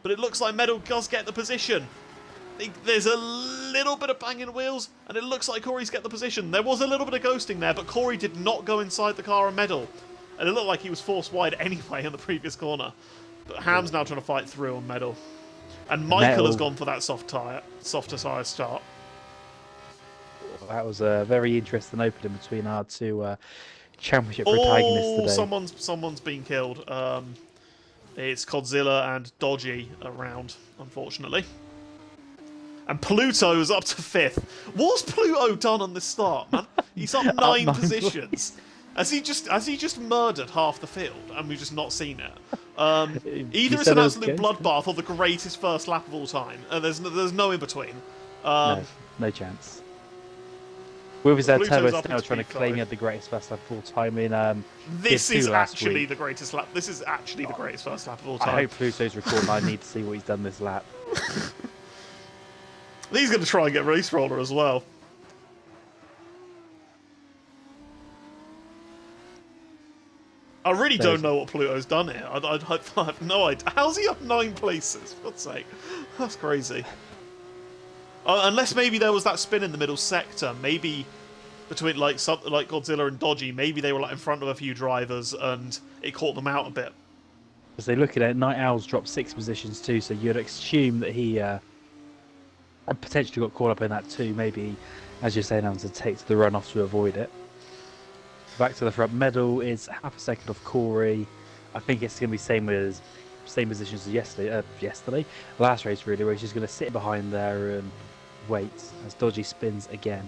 But it looks like Medal does get the position. There's a little bit of banging wheels, and it looks like Corey's get the position. There was a little bit of ghosting there, but Corey did not go inside the car of Medal. And it looked like he was forced wide anyway in the previous corner. But Ham's now trying to fight through on Medal. And Michael has gone for that softer tyre start. That was a very interesting opening between our two championship protagonists today. Someone's been killed. It's Godzilla and Dodgy around, unfortunately. And Pluto's up to 5th. What's Pluto done on this start, man? He's up 9 positions. Has he just murdered half the field and we've just not seen it? Either it's an absolute bloodbath or the greatest first lap of all time. There's no in between. No chance. With his turbo now trying to claim he had the greatest first lap of all time in This is actually the greatest lap. This is actually the greatest first lap of all time. I hope Pluto's recording. I need to see what he's done this lap. He's going to try and get Race Roller as well. I really don't know what Pluto's done here. I have no idea. How's he up 9 places? For God's sake. That's crazy. Unless maybe there was that spin in the middle sector. Maybe between like Godzilla and Dodgy, maybe they were like in front of a few drivers and it caught them out a bit. As they look at it, Night Owl's dropped 6 positions too, so you'd assume that he potentially got caught up in that too. Maybe, as you're saying, having to take to the runoff to avoid it. Back to the front. Medal is half a second off Corey. I think it's going to be same positions as yesterday. Last race really, where he's just going to sit behind there and wait as Dodgy spins again.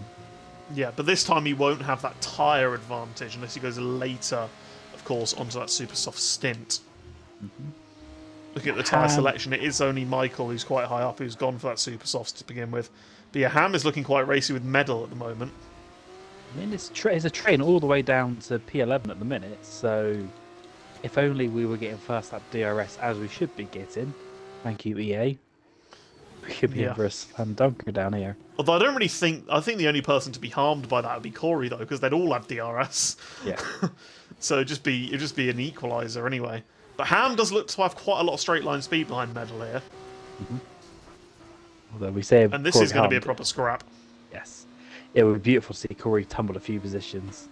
Yeah, but this time he won't have that tyre advantage unless he goes later, of course, onto that super soft stint. Looking at the tyre selection, it is only Michael who's quite high up who's gone for that super softs to begin with. But yeah, Ham is looking quite racy with Medal at the moment. I mean, it's a train all the way down to P11 at the minute, so if only we were getting first lap DRS as we should be getting. Thank you, EA. We could be in for a slam dunker down here. Although I don't really think... I think the only person to be harmed by that would be Corey, though, because they'd all have DRS. Yeah. So it'd just be an equaliser anyway. But Ham does look to have quite a lot of straight line speed behind Medal here. Although we say... And this is going to be a proper scrap. Yes. It would be beautiful to see Corey tumble a few positions.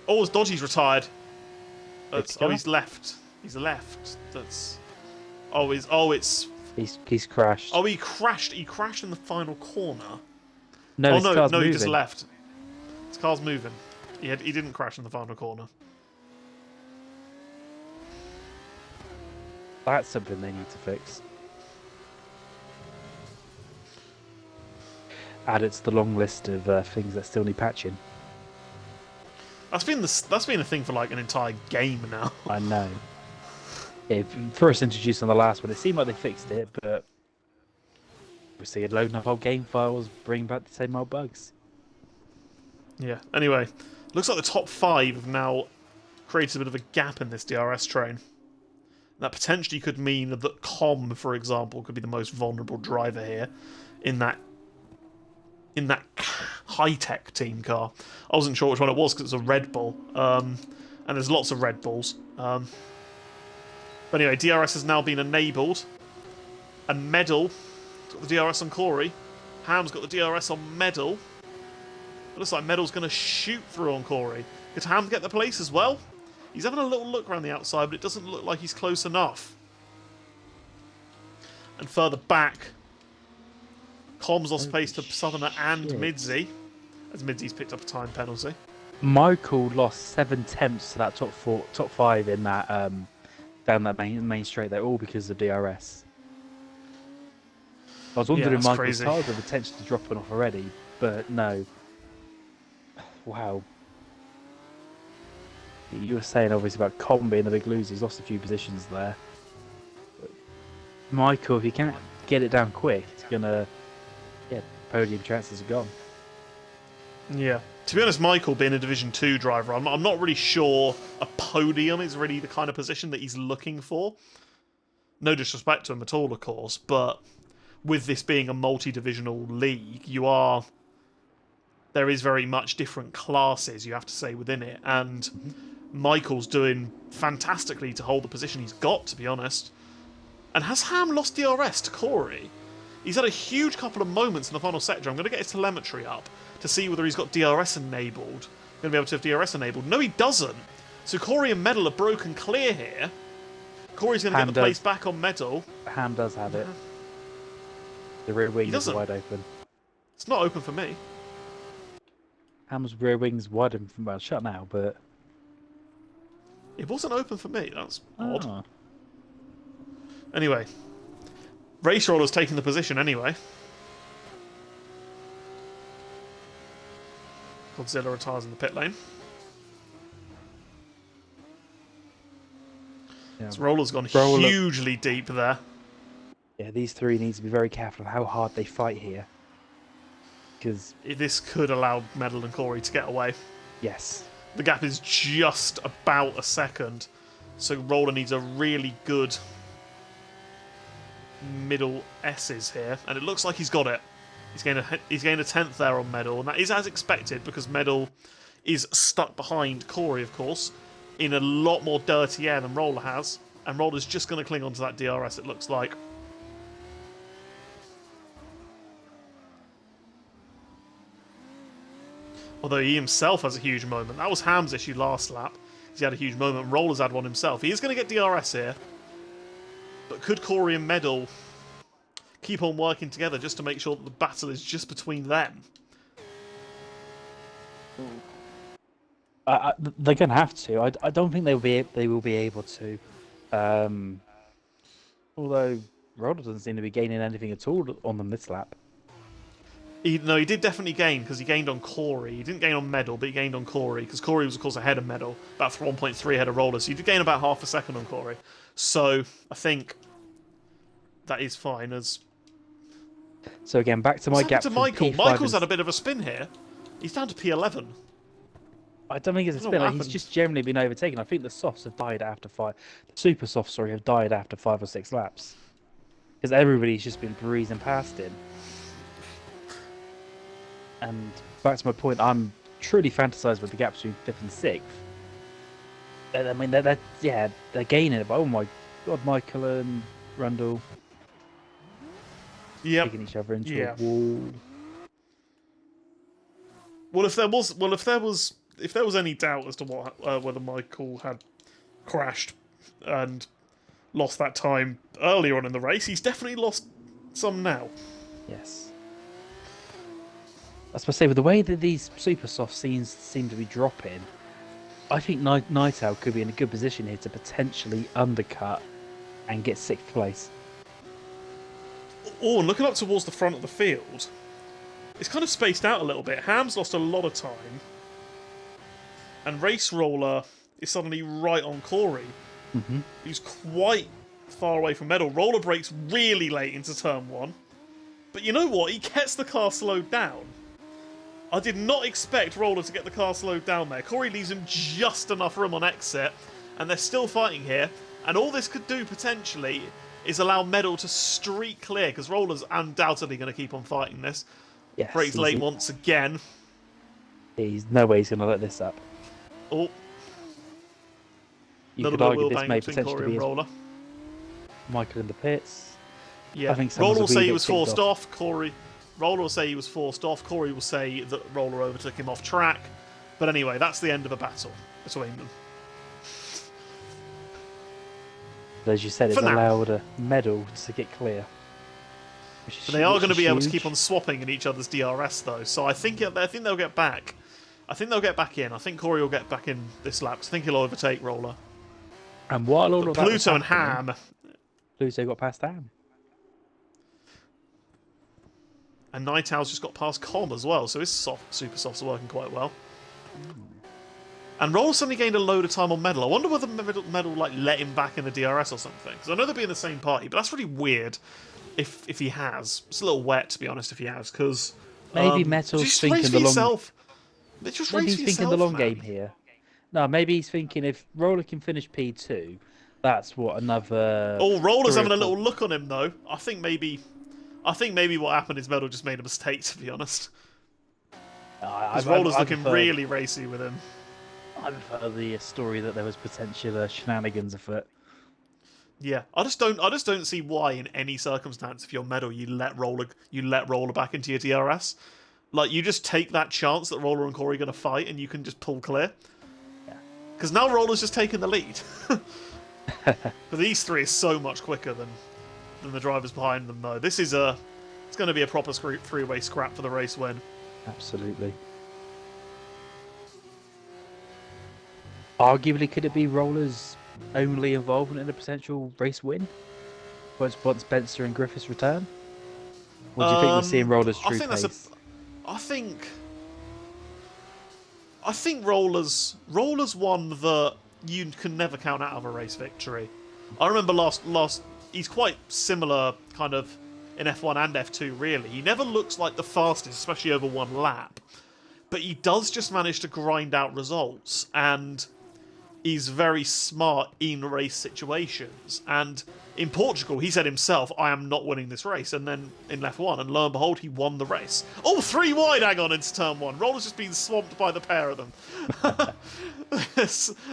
Oh, it's Dodgy's retired. He's left. He's left. He's crashed. Oh, he crashed. He crashed in the final corner. No, he just left. His car's moving. He didn't crash in the final corner. That's something they need to fix. Add it to the long list of things that still need patching. That's been a thing for like an entire game now. I know. Yeah, first introduced on the last one, it seemed like they fixed it, but we see it loading up old game files, bring back the same old bugs. Yeah. Anyway, looks like the top 5 have now created a bit of a gap in this DRS train. That potentially could mean that Com, for example, could be the most vulnerable driver here in that high-tech team car. I wasn't sure which one it was because it's a Red Bull, and there's lots of Red Bulls. But anyway, DRS has now been enabled, and Medal got the DRS on Corey. Ham's got the DRS on Medal. It looks like Medal's going to shoot through on Corey. Could Ham get the place as well? He's having a little look around the outside, but it doesn't look like he's close enough. And further back, Comms lost Holy pace to Southerner and shit. Midzi, as Midzi's picked up a time penalty. Michael lost 7 tenths to that top five in that down that main straight there, all because of DRS. I was wondering Yeah, if that's Michael's crazy. tires were potentially dropping off already, but no. Wow. You were saying obviously about Com being the big loser. He's lost a few positions there. But Michael, if he can't get it down quick, it's gonna, podium chances are gone. Yeah. To be honest, Michael being a Division 2 driver, I'm not really sure a podium is really the kind of position that he's looking for. No disrespect to him at all, of course, but with this being a multi-divisional league, there is very much different classes, you have to say, within it, and Michael's doing fantastically to hold the position he's got, to be honest. And has Ham lost DRS to Corey? He's had a huge couple of moments in the final sector. I'm going to get his telemetry up to see whether he's got DRS enabled. Going to be able to have DRS enabled. No, he doesn't. So Corey and Medal are broken clear here. Corey's going to get the place back on Medal. Ham does have it. The rear wing is doesn't. wide open. It's not open for me. Ham's rear wing's wide open from well shut now, but It wasn't open for me. That's odd. Ah. Anyway. Race Roller's taking the position anyway. Godzilla retires in the pit lane. Yeah. So Roller's gone hugely deep there. Yeah, these three need to be very careful of how hard they fight here. Because, This could allow Medal and Corey to get away. yes. The gap is just about a second. So Roller needs a really good middle S's here. And it looks like he's got it. He's gained a 10th there on Medal. And that is as expected because Medal is stuck behind Corey, of course, in a lot more dirty air than Roller has. And Roller's just going to cling onto that DRS, it looks like. Although he himself has a huge moment. That was Ham's issue last lap. He had a huge moment. Roller's had one himself. He is going to get DRS here. But could Corey and Medal keep on working together just to make sure that the battle is just between them? They're going to have to. I don't think they will be able to. Although Roller doesn't seem to be gaining anything at all on them this lap. He did definitely gain because he gained on Corey. He didn't gain on Medal, but he gained on Corey because Corey was, of course, ahead of Medal, about 1.3 ahead of Roller. So he did gain about half a second on Corey. So I think that is fine. So again, back to my gap to from Michael. P5 Michael's had a bit of a spin here. He's down to P11. I don't think it's a I don't know spin. what Like, he's happened. just generally been overtaken. I think the softs have died after five. The super softs, sorry, have died after 5 or 6 laps. Because everybody's just been breezing past him. And back to my point, I'm truly fantasized with the gap between 5th and 6th. I mean, they're gaining it, but oh my god, Michael and Rundle Yep. taking each other into Yeah. a wall. Well, if there was any doubt as to whether Michael had crashed and lost that time earlier on in the race, he's definitely lost some now. Yes. I was supposed to say, with the way that these super soft scenes seem to be dropping, I think Night Owl could be in a good position here to potentially undercut and get 6th place. Oh, and looking up towards the front of the field, it's kind of spaced out a little bit. Ham's lost a lot of time, and Race Roller is suddenly right on Corey. Mm-hmm. He's quite far away from Medal. Roller breaks really late into turn 1, but you know what? He gets the car slowed down. I did not expect Roller to get the car slowed down there. Corey leaves him just enough room on exit, and they're still fighting here. And all this could do, potentially, is allow Medal to streak clear, because Roller's undoubtedly going to keep on fighting this. Yes, Breaks late once again. He's no way he's going to let this up. Oh, You little could bit of argue wheel this bang may between potentially Corey be and his Roller. Michael in the pits. Yeah, I think someone's Roller will a wee say he bit was ticked forced off. off. Roller will say he was forced off. Corey will say that Roller overtook him off track. But anyway, that's the end of a battle between them. As you said, it's For now. allowed a Medal to get clear. But they are going to be able to keep huge. on swapping in each other's DRS though, so I think they'll get back. I think they'll get back in. I think Corey will get back in this lap. 'Cause I think he'll overtake Roller. And while all But of that was Pluto and happening, Ham, Pluto got past Ham. and Night Owl's just got past Com as well, so his super softs are working quite well. And Roll suddenly gained a load of time on Medal. I wonder whether Medal like let him back in the DRS or something. Because I know they'll be in the same party, but that's really weird if he has. It's a little wet, to be honest, if he has, because Maybe Metal's just thinking race for the long. yourself. Just Maybe race he's for thinking yourself, the long man. game here. No, maybe he's thinking if Roller can finish P2, that's what another. Oh, Roller's 3 or having a 4 little look on him though. I think maybe what happened is Medal just made a mistake, to be honest. Because Roller's looking really racy with him. I prefer the story that there was potential shenanigans afoot. Yeah, I just don't see why in any circumstance if you're Medal you let Roller back into your DRS. Like you just take that chance that Roller and Corey are going to fight and you can just pull clear. Because now Roller's just taken the lead. But these three is so much quicker than the drivers behind them though. It's going to be a proper three-way scrap for the race win. Absolutely. Arguably, could it be Roller's only involvement in a potential race win? Once Spencer and Griffiths return? Or do you think we're seeing Roller's true pace? I think Roller's one that you can never count out of a race victory. I remember last he's quite similar kind of in F1 and F2 really. He never looks like the fastest, especially over one lap. But he does just manage to grind out results and he's very smart in race situations. And in Portugal, he said himself, I am not winning this race. And then in F1, and lo and behold, he won the race. Oh, 3 wide, hang on, into turn 1. Roller's just been swamped by the pair of them.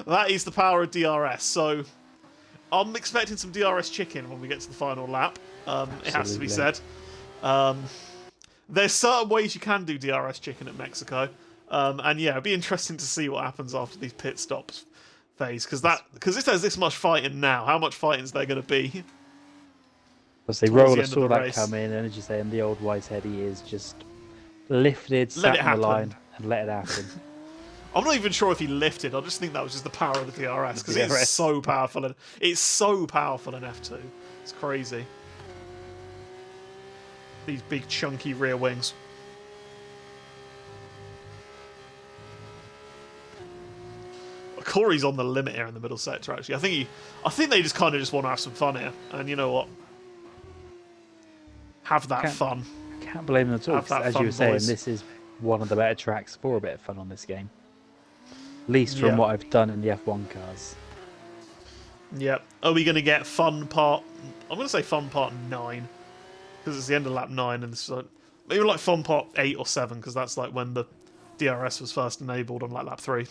That is the power of DRS. So I'm expecting some DRS chicken when we get to the final lap. It has to be said. There's certain ways you can do DRS chicken at Mexico. And yeah, it'd be interesting to see what happens after these pit stops phase. Because if there's this much fighting now, how much fighting is there going to be? Because Roller saw that come in, and as you say, and the old wise head he is just lifted, sat on the line, and let it happen. I'm not even sure if he lifted. I just think that was just the power of the DRS because it's so powerful. It's so powerful in F2. It's crazy. These big chunky rear wings. Corey's on the limit here in the middle sector. Actually, I think they just kind of just want to have some fun here, and you know what? Have that fun. Can't blame them at all. As you were saying, this is one of the better tracks for a bit of fun on this game. At least from what I've done in the F1 cars. Yeah. Are we going to get fun part? I'm going to say fun part 9 because it's the end of lap 9, and this is maybe like fun part 8 or 7 because that's like when the DRS was first enabled on like lap 3.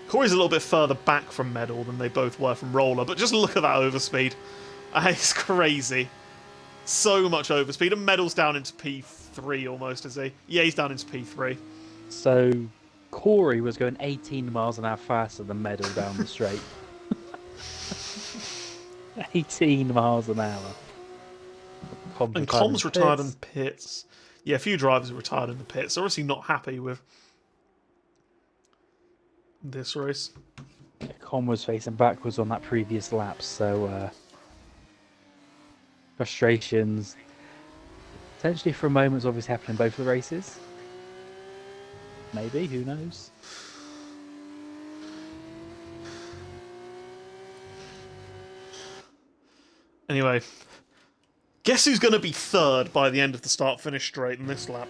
Corey's a little bit further back from Medal than they both were from Roller, but just look at that overspeed. It's crazy. So much overspeed, and Medal's down into P3 almost, is he? Yeah, he's down into P3. So, Corey was going 18 miles an hour faster than Medal down the straight. 18 miles an hour. And Com's retired in the pits. Yeah, a few drivers are retired in the pits. They're obviously not happy with this race. Com was facing backwards on that previous lap, so frustrations potentially for moments obviously happen in both of the races. Maybe, who knows? Anyway, guess who's going to be third by the end of the start-finish straight in this lap?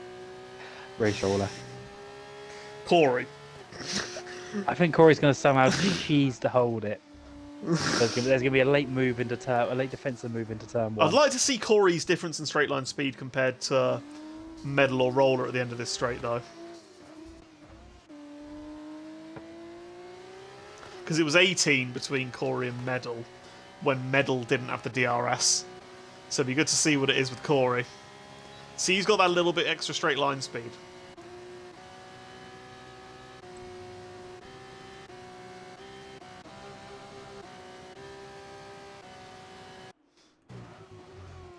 Race Roller. Corey. I think Corey's going to somehow cheese to hold it. There's going to be a late defensive move into turn 1. I'd like to see Corey's difference in straight line speed compared to Medal or Roller at the end of this straight, though. Because it was 18 between Corey and Medal when Medal didn't have the DRS. So it'd be good to see what it is with Corey. See, he's got that little bit extra straight line speed.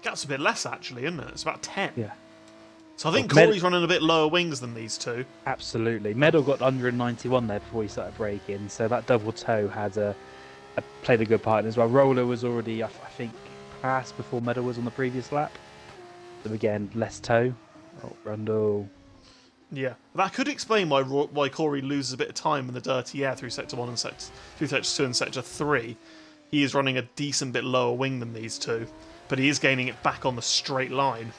Gap's a bit less, actually, isn't it? It's about 10. Yeah. So I think Well, Corey's running a bit lower wings than these two. Absolutely. Medal got 191 there before he started braking, so that double toe had played a good part as well. Roller was already, I think, passed before Medal was on the previous lap. So again, less toe. Oh, Rundle. Yeah, that could explain why Corey loses a bit of time in the dirty air through sector 1 and through sector 2 and sector 3. He is running a decent bit lower wing than these two, but he is gaining it back on the straight line.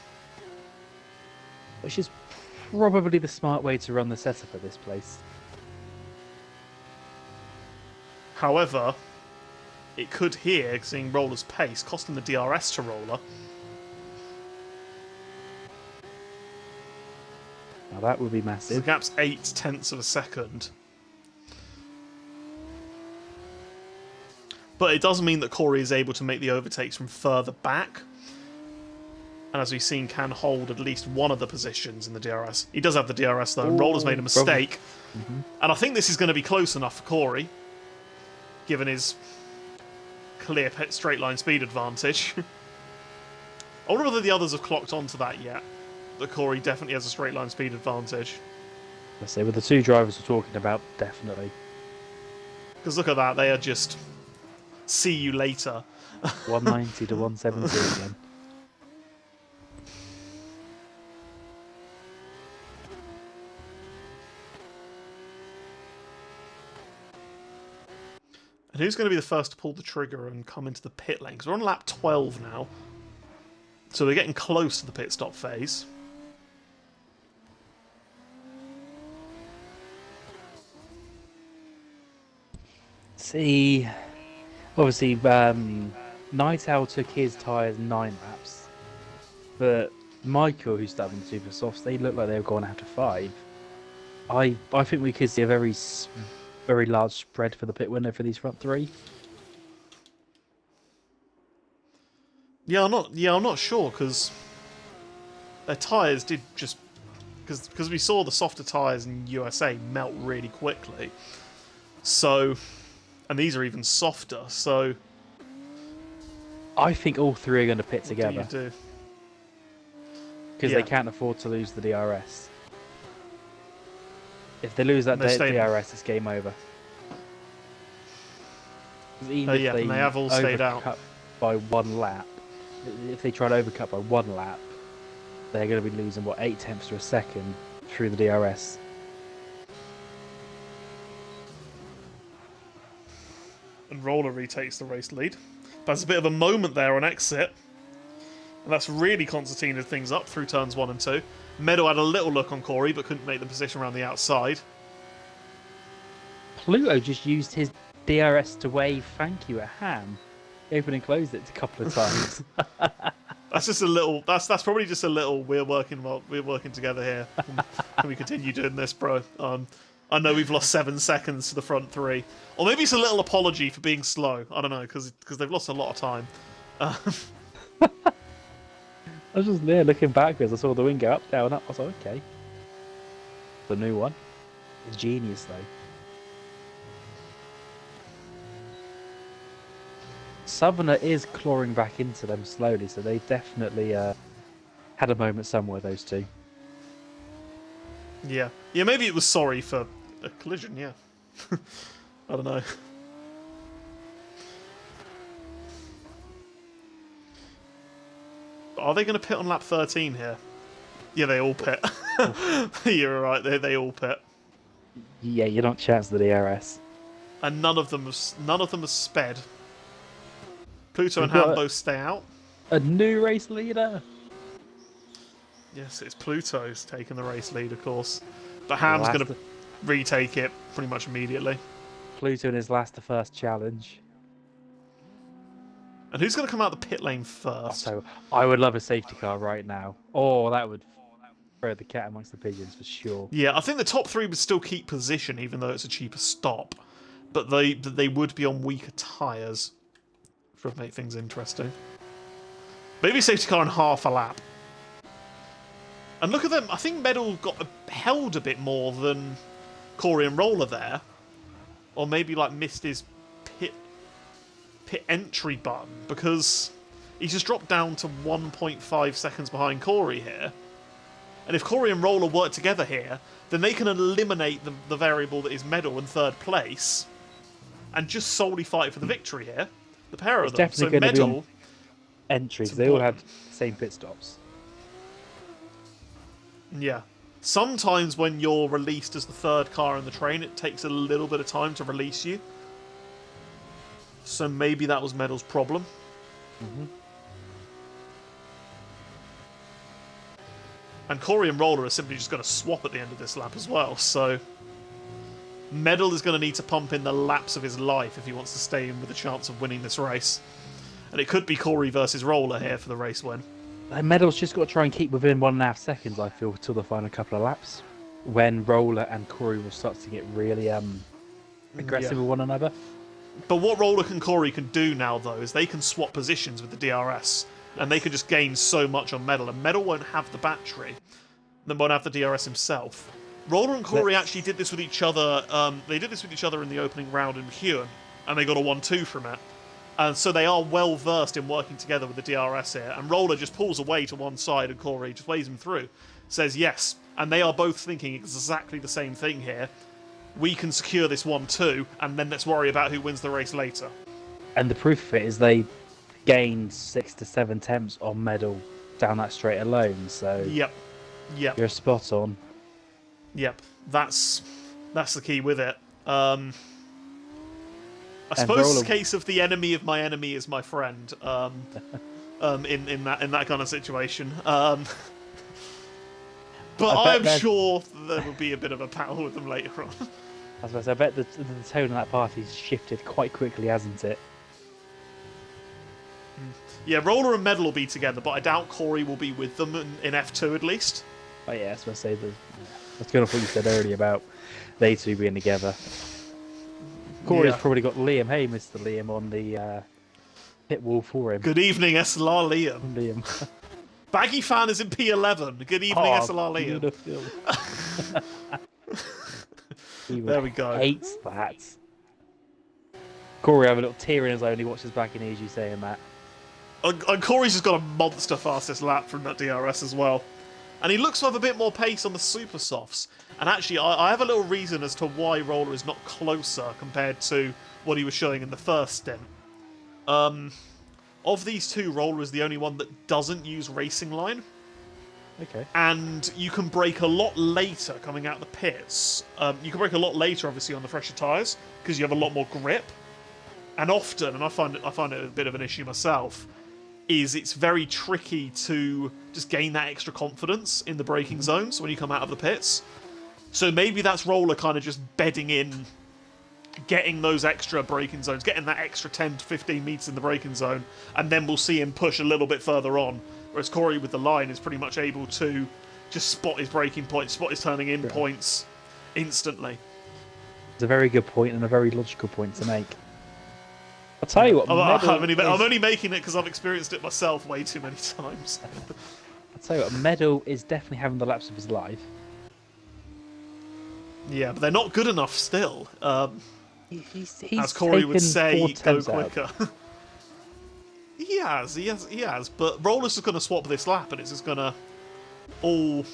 Which is probably the smart way to run the setup at this place. However, it could here, seeing Roller's pace, costing the DRS to Roller. Now that would be So the massive. gap's 0.8 of a second. But it does mean that Corey is able to make the overtakes from further back. And as we've seen, can hold at least one of the positions in the DRS. He does have the DRS though, and Roller's made a mistake. And I think this is going to be close enough for Corey, given his clear straight line speed advantage. I wonder whether the others have clocked onto that yet. That Corey definitely has a straight line speed advantage. Let's say with the two drivers we're talking about, definitely. Because look at that, they are just see you later. 190 to 170 again. And who's going to be the first to pull the trigger and come into the pit lane? Because we're on lap 12 now. So we're getting close to the pit stop phase. See, obviously, Night Owl took his tyres 9 laps, but Michael, who started on the super softs, they look like they were going after 5. I think we could see a very large spread for the pit winner for these front 3. Yeah, I'm not sure because their tyres did just because we saw the softer tyres in USA melt really quickly. So, and these are even softer. So, I think all 3 are going to pit what together do you do? because Yeah. they can't afford to lose the DRS. If they lose that They're staying- DRS, it's game over. 'Cause even if Yeah, and they have all stayed out. overcut by 1 lap, if they try to overcut by 1 lap, they're going to be losing, 8 tenths to a second through the DRS. And Roller retakes the race lead. That's a bit of a moment there on exit. And that's really concertinaed things up through turns 1 and 2. Meadow had a little look on Corey, but couldn't make the position around the outside. Pluto just used his DRS to wave thank you at Ham. He opened and closed it a couple of times. That's just a little. That's probably just a little. We're working together here. Can we continue doing this, bro? I know we've lost 7 seconds to the front 3, or maybe it's a little apology for being slow. I don't know because they've lost a lot of time. I was just there looking backwards. I saw the wing go up, down, up. I was like, okay. The new one. It's genius, though. Southerner is clawing back into them slowly, so they definitely had a moment somewhere, those two. Yeah, maybe it was sorry for a collision. Yeah, I don't know. Are they going to pit on lap 13 here? Yeah, they all pit. You're right. They all pit, Yeah, you don't chance the DRS. and none of them have sped. Pluto and We've got Ham both stay out. A new race leader. Yes, it's Pluto's taking the race lead, of course, but Ham's going to retake it pretty much immediately. Pluto in his last to first challenge. And who's going to come out the pit lane first? So I would love a safety car right now. Oh, that would throw the cat amongst the pigeons for sure. Yeah, I think the top 3 would still keep position, even though it's a cheaper stop. But they would be on weaker tyres, which would make things interesting. Maybe safety car in half a lap. And look at them. I think Medal got held a bit more than Corey and Roller there. Or maybe like missed his pit entry button, because He's just dropped down to 1.5 seconds behind Corey here. And if Corey and Roller work together here, then they can eliminate the variable that is medal in third place and just solely fight for the victory here. The pair of It's them. So definitely going to be medal on entries. They all had the same pit stops. Yeah. Sometimes when you're released as the third car in the train, it takes a little bit of time to release you. So maybe that was Medal's problem. Mm-hmm. And Corey and Roller are simply just going to swap at the end of this lap as well, so Medal is going to need to pump in the laps of his life if he wants to stay in with a chance of winning this race. And it could be Corey versus Roller here for the race win. Medal's just got to try and keep within 1.5 seconds, I feel, till the final couple of laps, when Roller and Corey will start to get really aggressive with one another. But what Roller and Corey can do now, though, is they can swap positions with the DRS, and they can just gain so much on Medal, and Medal won't have the battery, then won't have the DRS himself. Roller and Corey actually did this with each other. They did this with each other in the opening round in Huon, and they got a 1-2 from it. And so they are well versed in working together with the DRS here. And Roller just pulls away to one side, and Corey just waves him through. Says yes, and they are both thinking exactly the same thing here. We can secure this 1-2, and then let's worry about who wins the race later. And the proof of it is they gained 6 to 7 temps on Medal down that straight alone. So Yep. you're spot on. Yep. That's the key with it. I suppose it's a case of the enemy of my enemy is my friend. In that kind of situation. But I'm sure there will be a bit of a battle with them later on. I suppose I bet the tone of that party's shifted quite quickly, hasn't it? Yeah, Roller and Medal will be together, but I doubt Corey will be with them in F2 at least. Oh yeah, that's what I say. That's going off what you said earlier about they two being together. Corey's probably got Liam. Hey, Mr. Liam, on the pit wall for him. Good evening, SLR Liam. Liam. Baggy Fan is in P11. Good evening, SLR Liam. There we go. Hates that. Corey have a little tear in his eye when he watches back and hears you saying that. And Corey's just got a monster fastest lap from that DRS as well. And he looks to have a bit more pace on the super softs. And actually, I have a little reason as to why Roller is not closer compared to what he was showing in the first stint. Of these two, Roller is the only one that doesn't use racing line. Okay. And you can brake a lot later coming out the pits. You can brake a lot later, obviously, on the fresher tyres because you have a lot more grip. And often, and I find it a bit of an issue myself, is it's very tricky to just gain that extra confidence in the braking zones when you come out of the pits. So maybe that's Roller kind of just bedding in, getting those extra braking zones, getting that extra 10 to 15 metres in the braking zone, and then we'll see him push a little bit further on. Whereas Corey with the line is pretty much able to just spot his braking points, spot his turning in points instantly. It's a very good point and a very logical point to make. I'll tell you what, I'm only making it because I've experienced it myself way too many times. I'll tell you what, Medal is definitely having the laps of his life. Yeah, but they're not good enough still. He's as Corey would say, go temps quicker. He has. But Roller's just going to swap this lap, and it's just going to all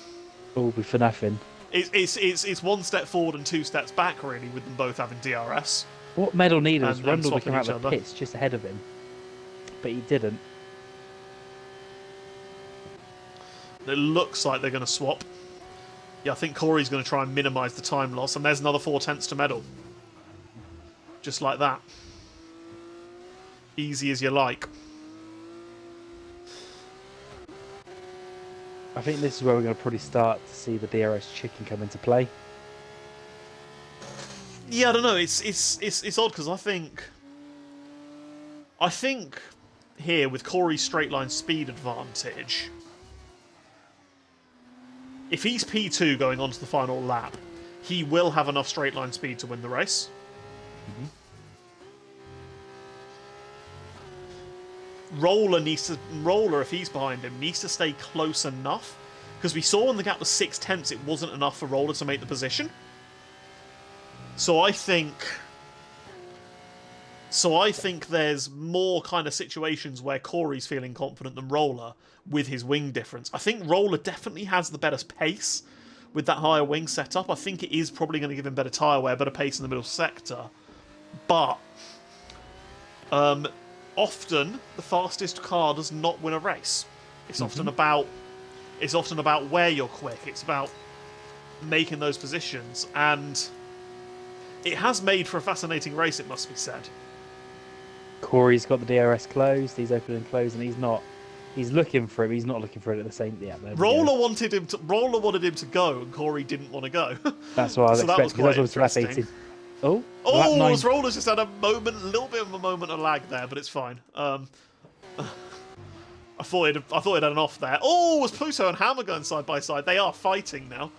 be for nothing. It's one step forward and 2 steps back, really, with them both having DRS. What Medal needed was And Rundle to come out swapping of the each pits just ahead of him, but he didn't. It looks like they're going to swap. Yeah, I think Corey's going to try and minimise the time loss, and there's another 4 tenths to Medal. Just like that. Easy as you like. I think this is where we're going to probably start to see the DRS chicken come into play. Yeah, I don't know. It's odd because I think here with Corey's straight line speed advantage, if he's P2 going on to the final lap, he will have enough straight line speed to win the race. Roller, if he's behind him, needs to stay close enough, because we saw when the gap was 6 tenths, it wasn't enough for Roller to make the position. So I think So I think there's more kind of situations where Corey's feeling confident than Roller with his wing difference. I think Roller definitely has the better pace with that higher wing setup. I think it is probably going to give him better tyre wear, better pace in the middle sector. But often the fastest car does not win a race. It's often about where you're quick. It's about making those positions, and it has made for a fascinating race, it must be said. Corey's got the DRS closed. He's open and closed, and he's not. He's looking for it. He's not looking for it at the same. Yeah, there we Roller go. wanted him to go, and Corey didn't want to go. That's what I was So that was expecting. quite interesting. Lap 18. Oh, Oh, lap 9. Roller's just had a little bit of a moment of lag there, but it's fine. I thought it had an off there. Oh, was Pluto and Hammer going side by side? They are fighting now.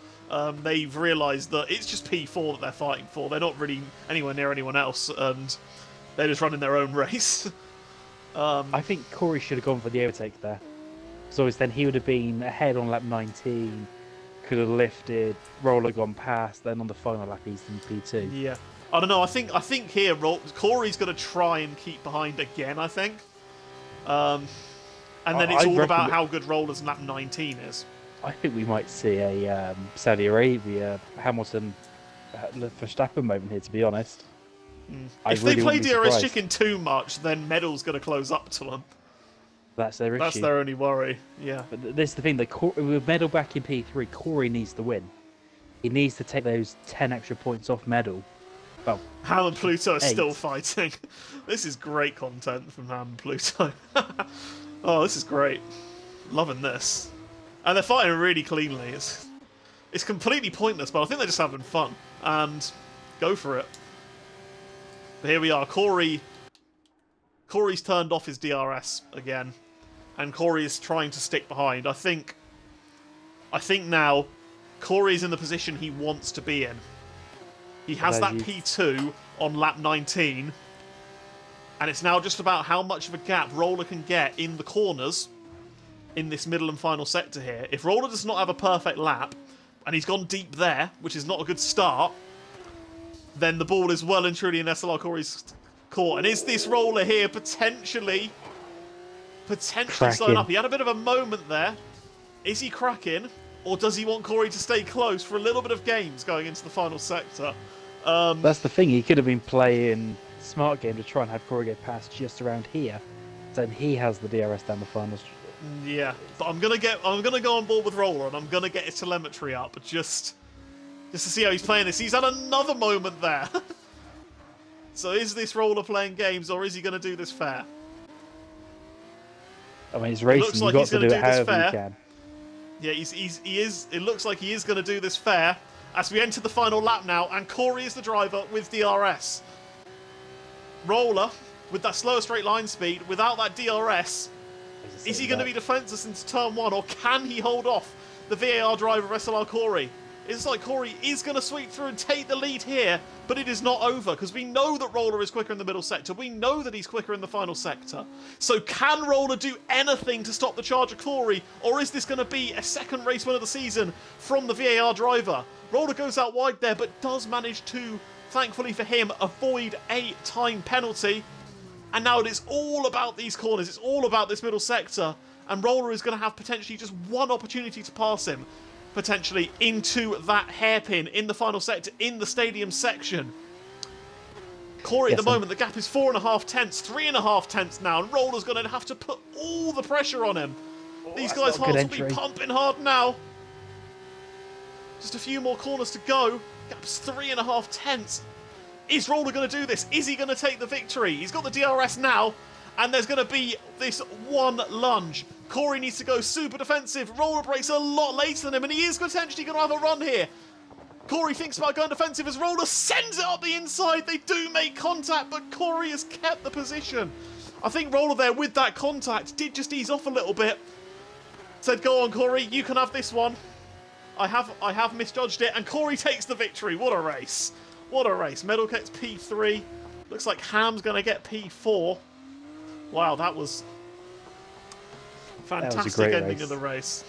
They've realised that it's just P4 that they're fighting for. They're not really anywhere near anyone else, and they're just running their own race. I think Corey should have gone for the overtake there. So then he would have been ahead on lap 19, could have lifted, Roller gone past, then on the final lap he's in P2. Yeah. I don't know. I think here Corey's going to try and keep behind again, I think. And then it's all about how good Roller's lap 19 is. I think we might see a Saudi Arabia, Hamilton, Verstappen moment here, to be honest. If they play DRS chicken too much, then Medal's going to close up to them. That's their issue. That's their only worry, yeah. But this is the thing, that with Medal back in P3, Corey needs to win. He needs to take those 10 extra points off Medal. Well, Ham and Pluto are still fighting. This is great content from Ham and Pluto. Oh, this is great. Loving this. And they're fighting really cleanly. It's completely pointless, but I think they're just having fun. And go for it. But here we are. Corey's turned off his DRS again. And Corey is trying to stick behind. I think now Corey's in the position he wants to be in. He has that P2 on lap 19. And it's now just about how much of a gap Roller can get in the corners in this middle and final sector here. If Roller does not have a perfect lap, and he's gone deep there, which is not a good start, then the ball is well and truly in SLR Corey's court. And is this Roller here potentially slowing up? He had a bit of a moment there. Is he cracking? Or does he want Corey to stay close for a little bit of games going into the final sector? That's the thing. He could have been playing smart game to try and have Corey get past just around here. Then he has the DRS down the finals. Yeah, but I'm gonna go on board with Roller, and I'm gonna get his telemetry up just to see how he's playing this. He's had another moment there. So is this Roller playing games, or is he gonna do this fair? I mean, it's racing. You've got to do it however you can. Yeah, he is. It looks like he is going to do this fair as we enter the final lap now, and Corey is the driver with DRS. Roller with that slower straight line speed, without that DRS, is he going to be defenseless into turn 1, or can he hold off the VAR driver of SLR Corey? It's like Corey is going to sweep through and take the lead here, but it is not over, because we know that Roller is quicker in the middle sector. We know that he's quicker in the final sector. So can Roller do anything to stop the charge of Corey, or is this going to be a second race win of the season from the VAR driver? Roller goes out wide there, but does manage to, thankfully for him, avoid a time penalty. And now it is all about these corners. It's all about this middle sector, and Roller is going to have potentially just one opportunity to pass him. Potentially into that hairpin in the final sector, in the stadium section. Corey at the moment, the gap is 4.5 tenths, 3.5 tenths now, and Roller's going to have to put all the pressure on him. These guys' hearts will be pumping hard now. Just a few more corners to go. Gap's 3.5 tenths. Is Roller going to do this? Is he going to take the victory? He's got the DRS now, and there's going to be this one lunge. Corey needs to go super defensive. Roller breaks a lot later than him, and he is potentially going to have a run here. Corey thinks about going defensive as Roller sends it up the inside. They do make contact, but Corey has kept the position. I think Roller there with that contact did just ease off a little bit. Said, go on, Corey, you can have this one. I have misjudged it, and Corey takes the victory. What a race. What a race. Medal gets P3. Looks like Ham's going to get P4. Wow, that was fantastic ending of the race.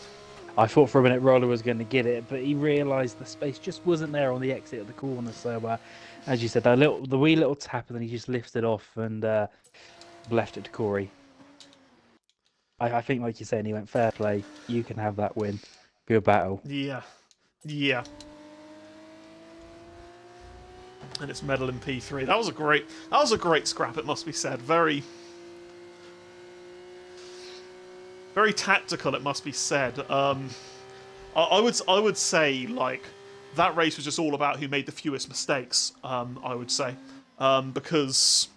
I thought for a minute Roller was going to get it, but he realised the space just wasn't there on the exit of the corner. So, as you said, the wee little tap, and then he just lifted off and left it to Corey. I think, like you're saying, he went fair play. You can have that win. Good battle. Yeah, yeah. And it's medal in P3. That was a great scrap. It must be said. Very tactical. It must be said. I would say like that race was just all about who made the fewest mistakes. I would say because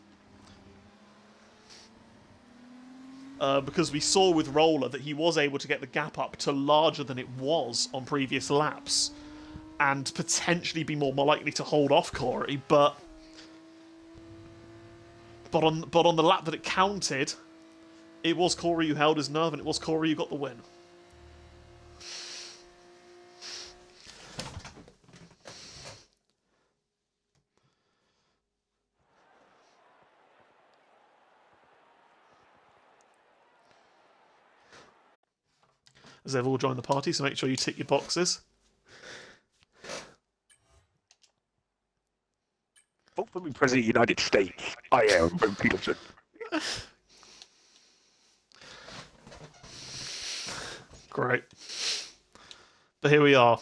we saw with Roller that he was able to get the gap up to larger than it was on previous laps, and potentially be more likely to hold off Corey. But on the lap that it counted, it was Corey who held his nerve, and it was Corey who got the win. As they've all joined the party, so make sure you tick your boxes. Vote for me, President of the United States. I am Ben Peterson. Great. But here we are.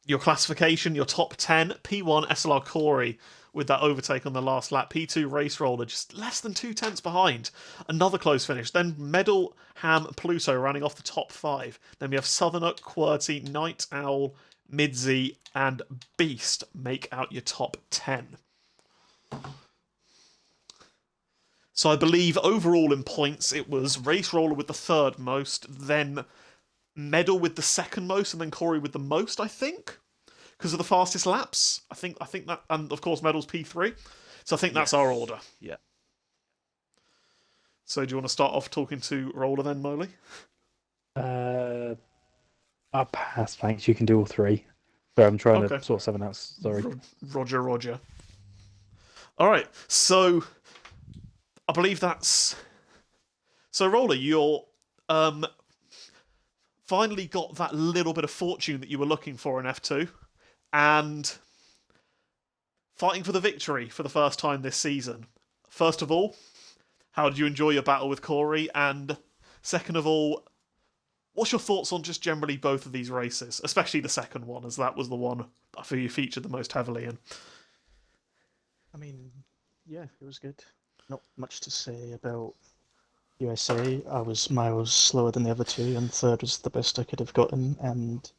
Your classification, your top 10, P1 SLR Corey with that overtake on the last lap. P2 Race Roller just less than 2/10 behind. Another close finish. Then Medal, Ham, Pluto running off the top 5. Then we have Southerner, QWERTY, Night Owl, Midzi, and Beast make out your top 10. So I believe overall in points it was Race Roller with the third most, then Medal with the second most, and then Corey with the most, I think, because of the fastest laps. I think that, and of course Medal's P3. So I think that's our order. Yeah. So do you want to start off talking to Roller then, Moley? I'll pass, thanks. You can do all three. Sorry, I'm trying Okay. to sort something out. Sorry. Roger. All right, so I believe that's. So Roller, you're finally got that little bit of fortune that you were looking for in F2, and fighting for the victory for the first time this season. First of all, how did you enjoy your battle with Corey? And second of all, what's your thoughts on just generally both of these races, especially the second one, as that was the one I feel you featured the most heavily in? I mean, yeah, it was good. Not much to say about USA. I was miles slower than the other two, and third was the best I could have gotten, and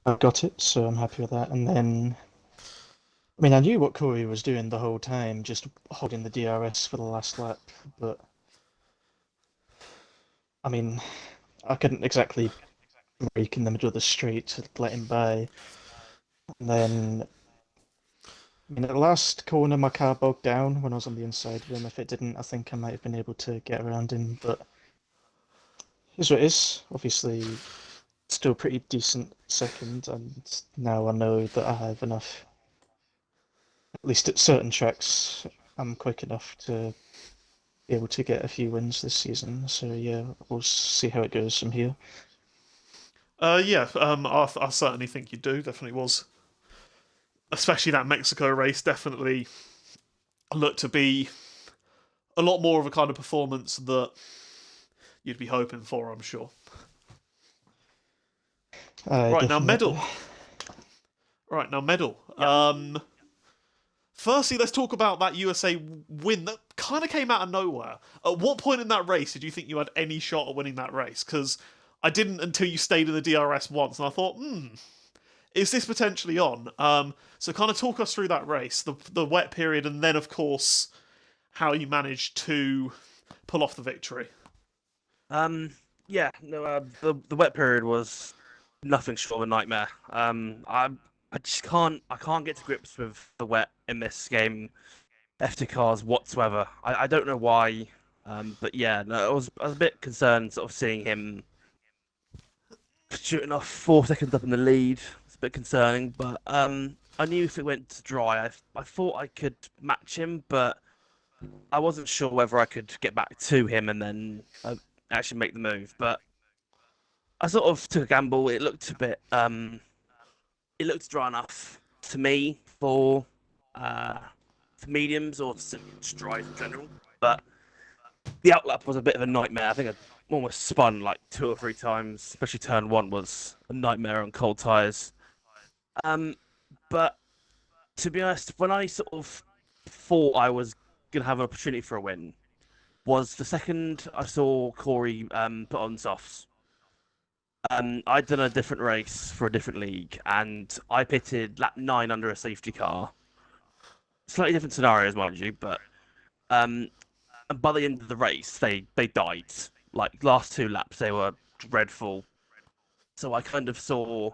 I got it, so I'm happy with that. And then, I mean, I knew what Corey was doing the whole time, just holding the DRS for the last lap, but I mean, I couldn't exactly brake in the middle of the straight to let him by. And then, I mean, at the last corner, my car bogged down when I was on the inside of him. If it didn't, I think I might have been able to get around him, but here's what it is. Obviously, still pretty decent second, and now I know that I have enough, at least at certain tracks, I'm quick enough to be able to get a few wins this season. So yeah, we'll see how it goes from here. I certainly think you do. Definitely was. Especially that Mexico race definitely looked to be a lot more of a kind of performance that you'd be hoping for, I'm sure. Right, now Medal. Yeah. Firstly, let's talk about that USA win that kind of came out of nowhere. At what point in that race did you think you had any shot at winning that race? Because I didn't until you stayed in the DRS once, and I thought, is this potentially on? So kind of talk us through that race, the wet period, and then, of course, how you managed to pull off the victory. Yeah, no, the wet period was nothing short of a nightmare. I just can't get to grips with the wet in this game, F2 cars whatsoever. I don't know why, but yeah, no, I was a bit concerned sort of seeing him shooting off 4 seconds up in the lead. It's a bit concerning, but I knew if it went to dry, I thought I could match him, but I wasn't sure whether I could get back to him and then actually make the move. But I sort of took a gamble. It looked a bit it looked dry enough to me uh for mediums or just dries in general. But the outlap was a bit of a nightmare. I think I almost spun like 2 or 3 times, especially turn one was a nightmare on cold tires. Um, but to be honest, when I sort of thought I was gonna have an opportunity for a win, was the second I saw Corey put on softs. I'd done a different race for a different league, and I pitted lap 9 under a safety car. Slightly different scenarios, mind you, but um, and by the end of the race, they died. Like last 2 laps, they were dreadful. So I kind of saw.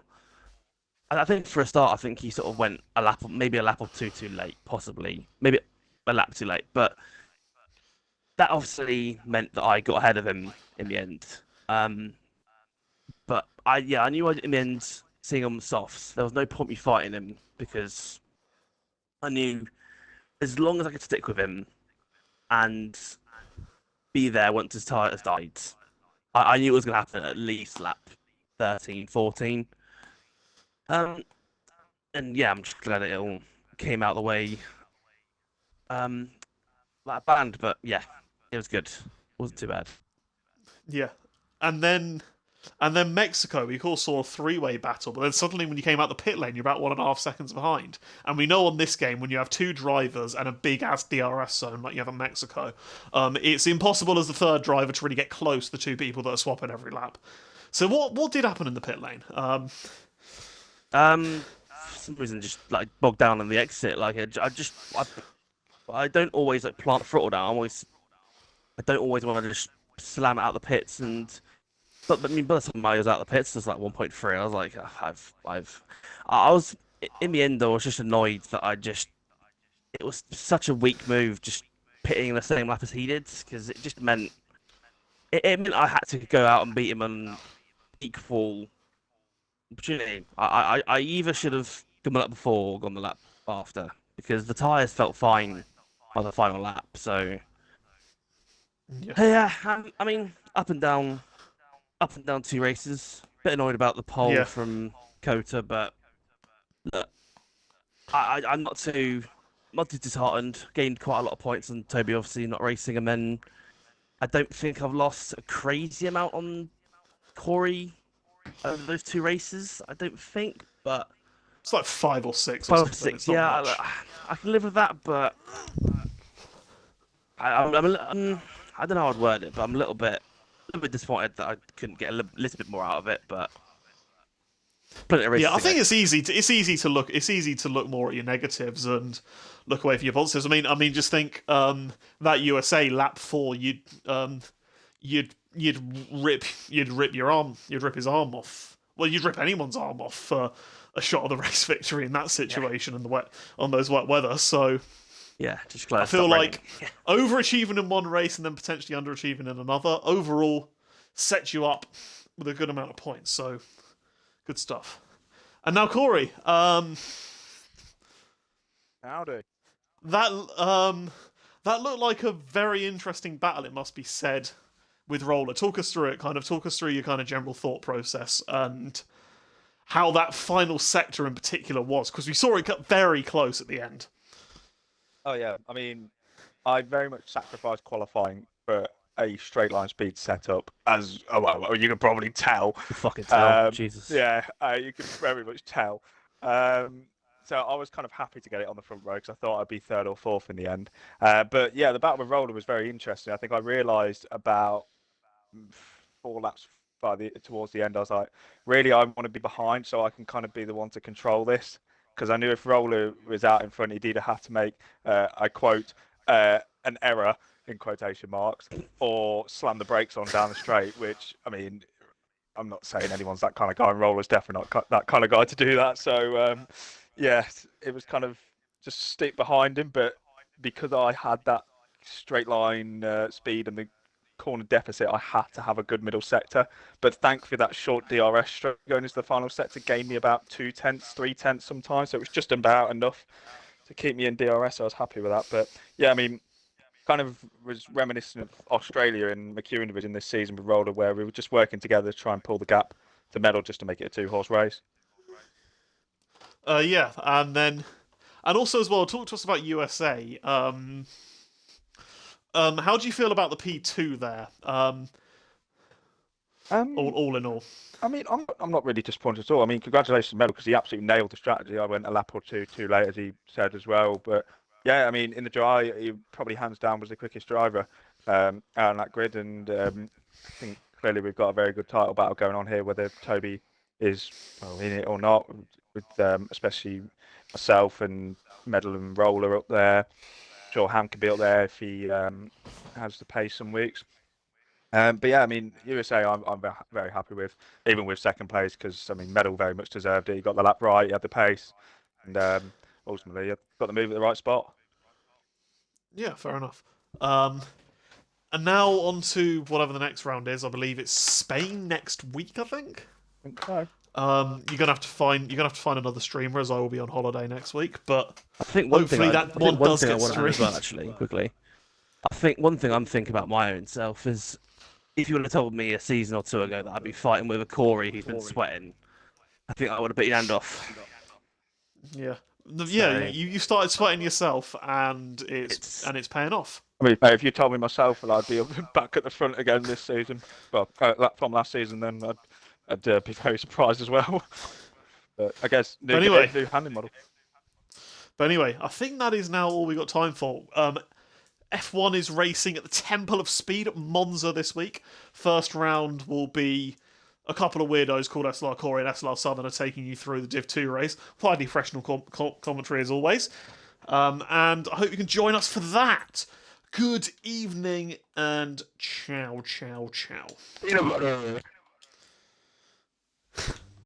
I think for a start, I think he sort of went maybe a lap or two too late, possibly, maybe a lap too late. But that obviously meant that I got ahead of him in the end. Um, but I knew in the end, seeing him on the softs, there was no point me fighting him because I knew as long as I could stick with him and be there once his tires died, I knew it was going to happen at least lap 13, 14. Um, and yeah, I'm just glad it all came out the way um, like a band. But yeah, it was good. Wasn't too bad. Yeah, and then Mexico, we all saw a three-way battle, but then suddenly when you came out the pit lane, you're about 1.5 seconds behind. And we know on this game, when you have two drivers and a big-ass DRS zone like you have in Mexico, it's impossible as the third driver to really get close to the two people that are swapping every lap. So what did happen in the pit lane? For some reason, just like bogged down on the exit. Like I don't always like plant the throttle down. I don't always want to just slam it out the pits. But I mean, by the time I was out the pits, it was like 1.3. I was like, I was in the end. I was just annoyed that it was such a weak move, just pitting in the same lap as he did, because it just meant it meant I had to go out and beat him on equal opportunity. I either should have gone the lap before or gone the lap after because the tires felt fine by the final lap. So Yeah, yeah, I mean, up and down 2 races. Bit annoyed about the pole yeah, from COTA, but look, I'm not too disheartened. Gained quite a lot of points on Toby, obviously not racing, and then I don't think I've lost a crazy amount on Corey over those 2 races. I don't think, but it's like 5 or 6 or 5 or 6, something. It's not yeah, much. I can live with that, but I don't know how I'd word it, but I'm a little bit disappointed that I couldn't get a little bit more out of it. But plenty of races Yeah, I to go. think it's easy to look more at your negatives and look away from your positives. Just think that USA lap 4, you'd rip your arm, you'd rip his arm off. Well, you'd rip anyone's arm off for a shot of the race victory in that Yeah, situation and the wet on those wet weather. So yeah, just glad I it feel stopped raining. like overachieving in one race and then potentially underachieving in another overall sets you up with a good amount of points. So good stuff. And now Corey, Howdy. that um, that looked like a very interesting battle. It must be said with Roller. Talk us through it. Kind of talk us through your kind of general thought process and how that final sector in particular was, because we saw it cut very close at the end. Oh yeah, I mean, I very much sacrificed qualifying for a straight line speed setup, as you can probably tell. You fucking tell, Jesus. Yeah, you can very much tell. Um, so I was kind of happy to get it on the front row because I thought I'd be third or fourth in the end. But yeah, the battle with Roller was very interesting. I think I realised about 4 laps towards the end, I was like, really, I want to be behind so I can kind of be the one to control this. Because I knew if Roller was out in front, he'd either have to make, I quote, an error in quotation marks, or slam the brakes on down the straight. Which, I mean, I'm not saying anyone's that kind of guy, and Roller's definitely not that kind of guy to do that. So, yeah, it was kind of just stick behind him, but because I had that straight line speed and the corner deficit, I had to have a good middle sector. But thankfully, that short DRS stroke going into the final sector gave me about 2/10, 3/10 sometimes. So it was just about enough to keep me in DRS. So I was happy with that. But yeah, I mean, kind of was reminiscent of Australia and McEwen division this season with Roller, where we were just working together to try and pull the gap to medal just to make it a 2-horse race. Yeah, and also as well, talk to us about USA. How do you feel about the P2 there? All in all. I mean, I'm not really disappointed at all. I mean, congratulations to Medal because he absolutely nailed the strategy. I went a lap or two too late, as he said as well. But yeah, I mean, in the dry, he probably hands down was the quickest driver out on that grid. And I think clearly we've got a very good title battle going on here, whether Toby is in it or not, with especially myself and Medal and Roller up there. Sure, Ham could be up there if he has the pace some weeks. But yeah, I mean, USA, I'm very happy with, even with second place, because I mean, Medal very much deserved it. He got the lap right, he had the pace, and ultimately, he got the move at the right spot. Yeah, fair enough. And now on to whatever the next round is. I believe it's Spain next week. I think. I think so. You're gonna have to find another streamer, as I will be on holiday next week. But I think one hopefully thing that one does get I want to add as well, streamed. actually, quickly. I think one thing I'm thinking about my own self is, if you would have told me a season or two ago that I'd be fighting with a Corey who's been sweating, I think I would have bit your hand off. Yeah, So- you started sweating yourself, and it's paying off. I mean, if you told me myself that I'd be back at the front again this season, well, from last season, then I'd be very surprised as well. But I guess new handling model. But anyway, I think that is now all we got time for. F1 is racing at the Temple of Speed at Monza this week. First round will be a couple of weirdos called SLR Corey and SLR Southern are taking you through the Div 2 race. Highly professional commentary as always. And I hope you can join us for that. Good evening and ciao, ciao, ciao.